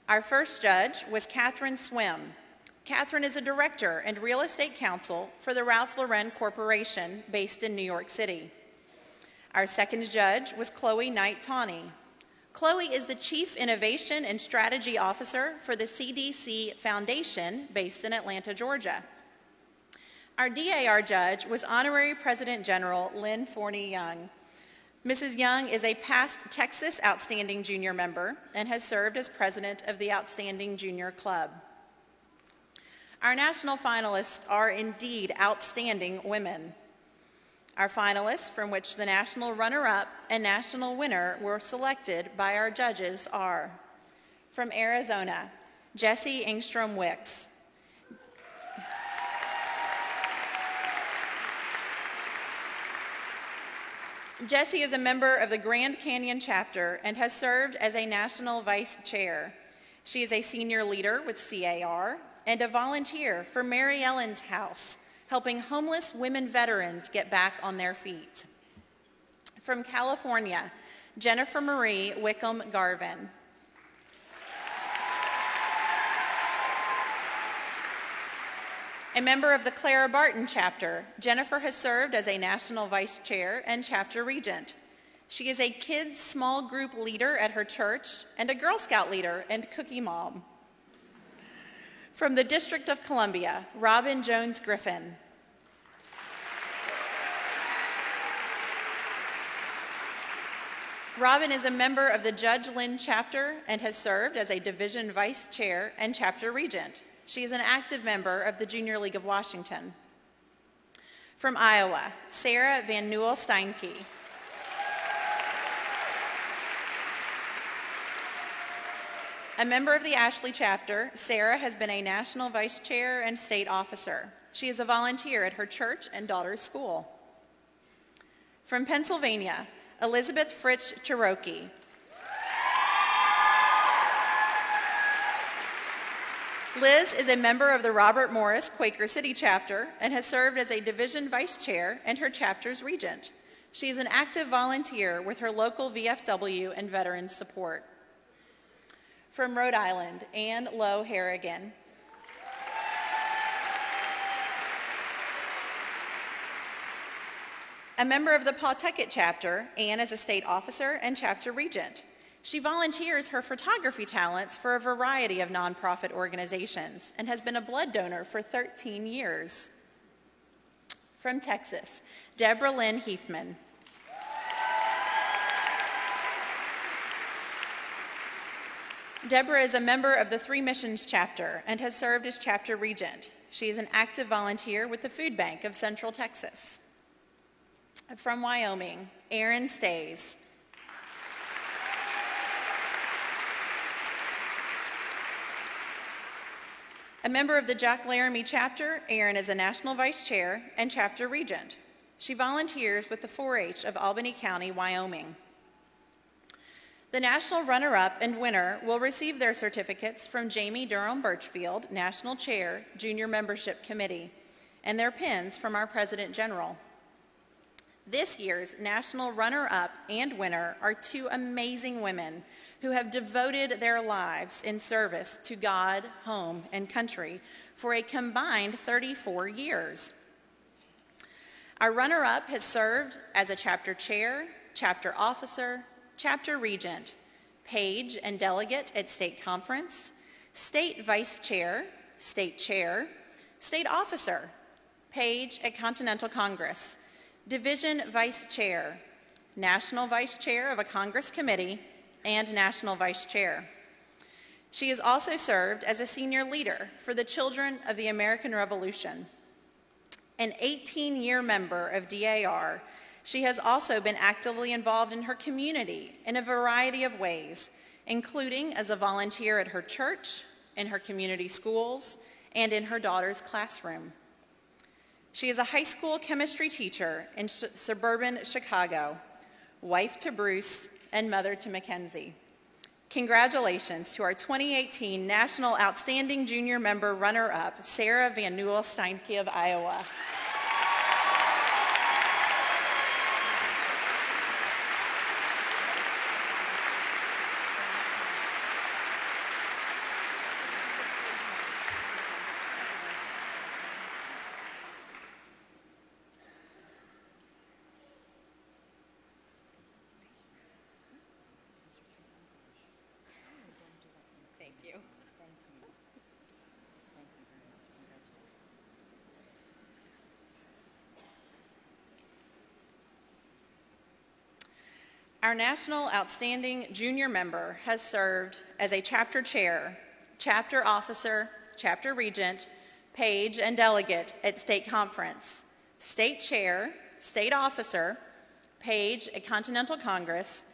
Our first judge was Catherine Swim. Catherine is a director and real estate counsel for the Ralph Lauren Corporation based in New York City. Our second judge was Chloe Knight-Tawney. Chloe is the Chief Innovation and Strategy Officer for the CDC Foundation based in Atlanta, Georgia. Our DAR judge was Honorary President General Lynn Forney Young. Mrs. Young is a past Texas Outstanding Junior member and has served as president of the Outstanding Junior Club. Our national finalists are indeed outstanding women. Our finalists, from which the national runner-up and national winner were selected by our judges, are from Arizona, Jessie Engstrom Wicks. Jessie is a member of the Grand Canyon chapter and has served as a national vice chair. She is a senior leader with CAR and a volunteer for Mary Ellen's House, helping homeless women veterans get back on their feet. From California, Jennifer Marie Wickham Garvin. A member of the Clara Barton chapter, Jennifer has served as a national vice chair and chapter regent. She is a kids' small group leader at her church and a Girl Scout leader and cookie mom. From the District of Columbia, Robin Jones Griffin. Robin is a member of the Judge Lynn chapter and has served as a division vice chair and chapter regent. She is an active member of the Junior League of Washington. From Iowa, Sarah Van Newell Steinke. A member of the Ashley chapter, Sarah has been a national vice chair and state officer. She is a volunteer at her church and daughter's school. From Pennsylvania, Elizabeth Fritsch Cherokee. Liz is a member of the Robert Morris Quaker City chapter and has served as a division vice chair and her chapter's regent. She is an active volunteer with her local VFW and veterans support. From Rhode Island, Ann Lowe Harrigan. A member of the Pawtucket chapter, Ann is a state officer and chapter regent. She volunteers her photography talents for a variety of nonprofit organizations and has been a blood donor for 13 years. From Texas, Deborah Lynn Heathman. Deborah is a member of the Three Missions chapter and has served as chapter regent. She is an active volunteer with the Food Bank of Central Texas. From Wyoming, Erin Stays. A member of the Jack Laramie chapter, Erin is a national vice chair and chapter regent. She volunteers with the 4-H of Albany County, Wyoming. The national runner-up and winner will receive their certificates from Jamie Durham Birchfield, National Chair, Junior Membership Committee, and their pins from our President General. This year's national runner-up and winner are two amazing women who have devoted their lives in service to God, home, and country for a combined 34 years. Our runner-up has served as a chapter chair, chapter officer, chapter regent, page and delegate at state conference, state vice chair, state officer, page at Continental Congress, division vice chair, national vice chair of a Congress committee, and national vice chair. She has also served as a senior leader for the Children of the American Revolution. An 18-year member of DAR, she has also been actively involved in her community in a variety of ways, including as a volunteer at her church, in her community schools, and in her daughter's classroom. She is a high school chemistry teacher in suburban Chicago, wife to Bruce, and mother to Mackenzie. Congratulations to our 2018 National Outstanding Junior Member runner-up, Sarah Van Newell Steinke of Iowa. Our National Outstanding Junior Member has served as a chapter chair, chapter officer, chapter regent, page, and delegate at state conference, state chair, state officer, page at Continental Congress,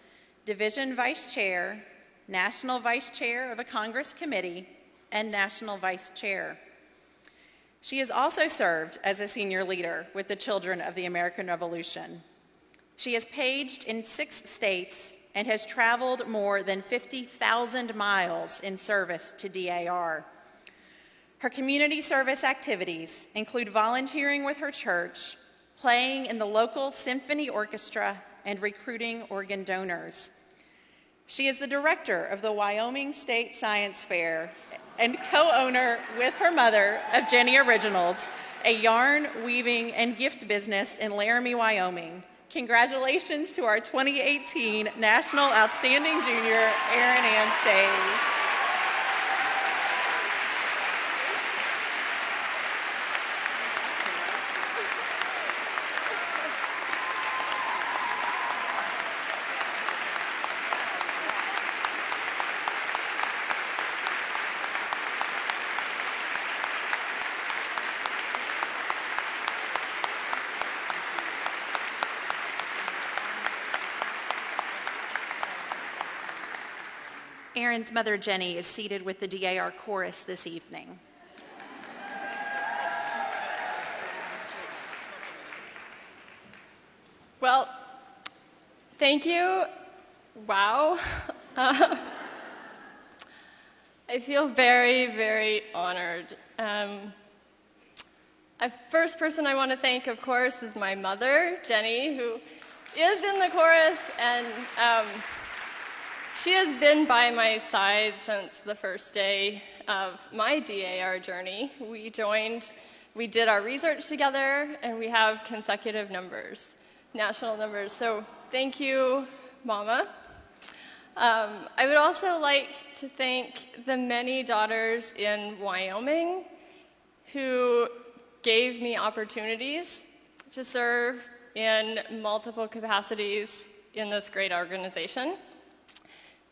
division vice chair, national vice chair of a Congress committee, and national vice chair. She has also served as a senior leader with the Children of the American Revolution. She has paged in 6 states and has traveled more than 50,000 miles in service to DAR. Her community service activities include volunteering with her church, playing in the local symphony orchestra, and recruiting organ donors. She is the director of the Wyoming State Science Fair and co-owner with her mother of Jenny Originals, a yarn, weaving, and gift business in Laramie, Wyoming. Congratulations to our 2018 National Outstanding Junior, Erin Ann Sayes. Erin's mother, Jenny, is seated with the DAR chorus this evening. Well, thank you. Wow. I feel very, very honored. The first person I want to thank, of course, is my mother, Jenny, who is in the chorus, and she has been by my side since the first day of my DAR journey. We did our research together, and we have consecutive numbers, national numbers. So thank you, Mama. I would also like to thank the many daughters in Wyoming who gave me opportunities to serve in multiple capacities in this great organization.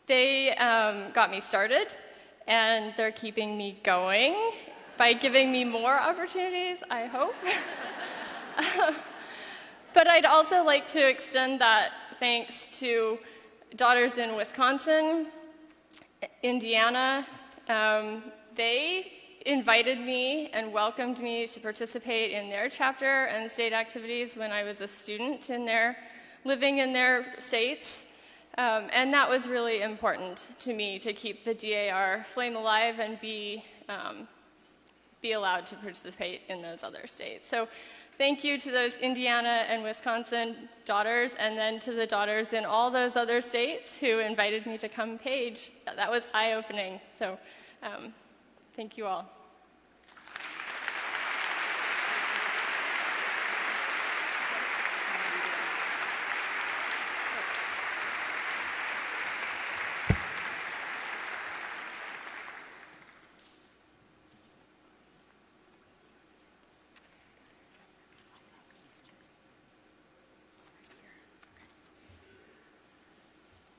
They got me started, and they're keeping me going by giving me more opportunities, I hope. But I'd also like to extend that thanks to daughters in Wisconsin, Indiana. They invited me and welcomed me to participate in their chapter and state activities when I was a student living in their states. And that was really important to me, to keep the DAR flame alive and be allowed to participate in those other states. So thank you to those Indiana and Wisconsin daughters, and then to the daughters in all those other states who invited me to come page. That was eye-opening. So thank you all.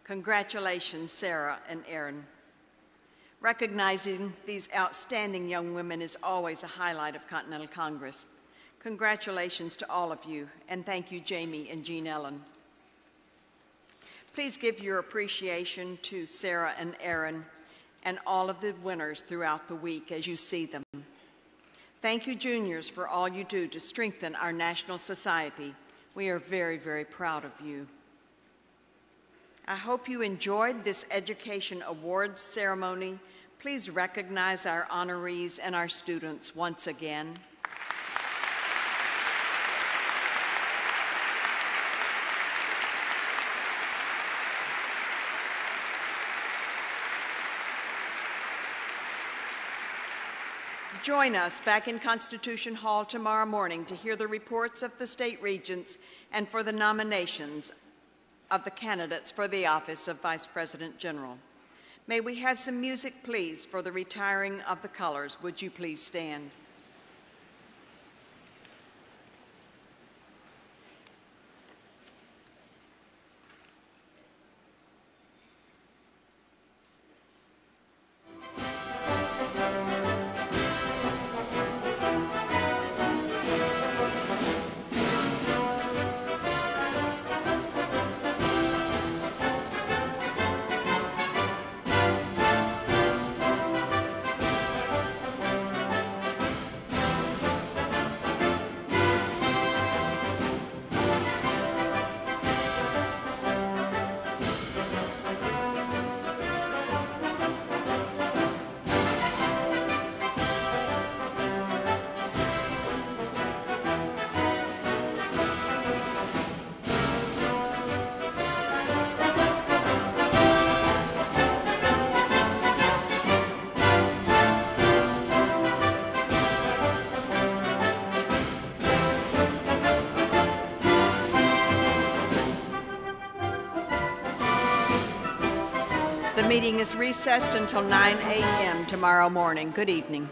Congratulations, Sarah and Aaron. Recognizing these outstanding young women is always a highlight of Continental Congress. Congratulations to all of you, and thank you, Jamie and Jean Ellen. Please give your appreciation to Sarah and Aaron and all of the winners throughout the week as you see them. Thank you, juniors, for all you do to strengthen our national society. We are very, very proud of you. I hope you enjoyed this Education Awards ceremony. Please recognize our honorees and our students once again. Join us back in Constitution Hall tomorrow morning to hear the reports of the state regents and for the nominations of the candidates for the office of Vice President General. May we have some music, please, for the retiring of the colors. Would you please stand? The meeting is recessed until 9 a.m. tomorrow morning. Good evening.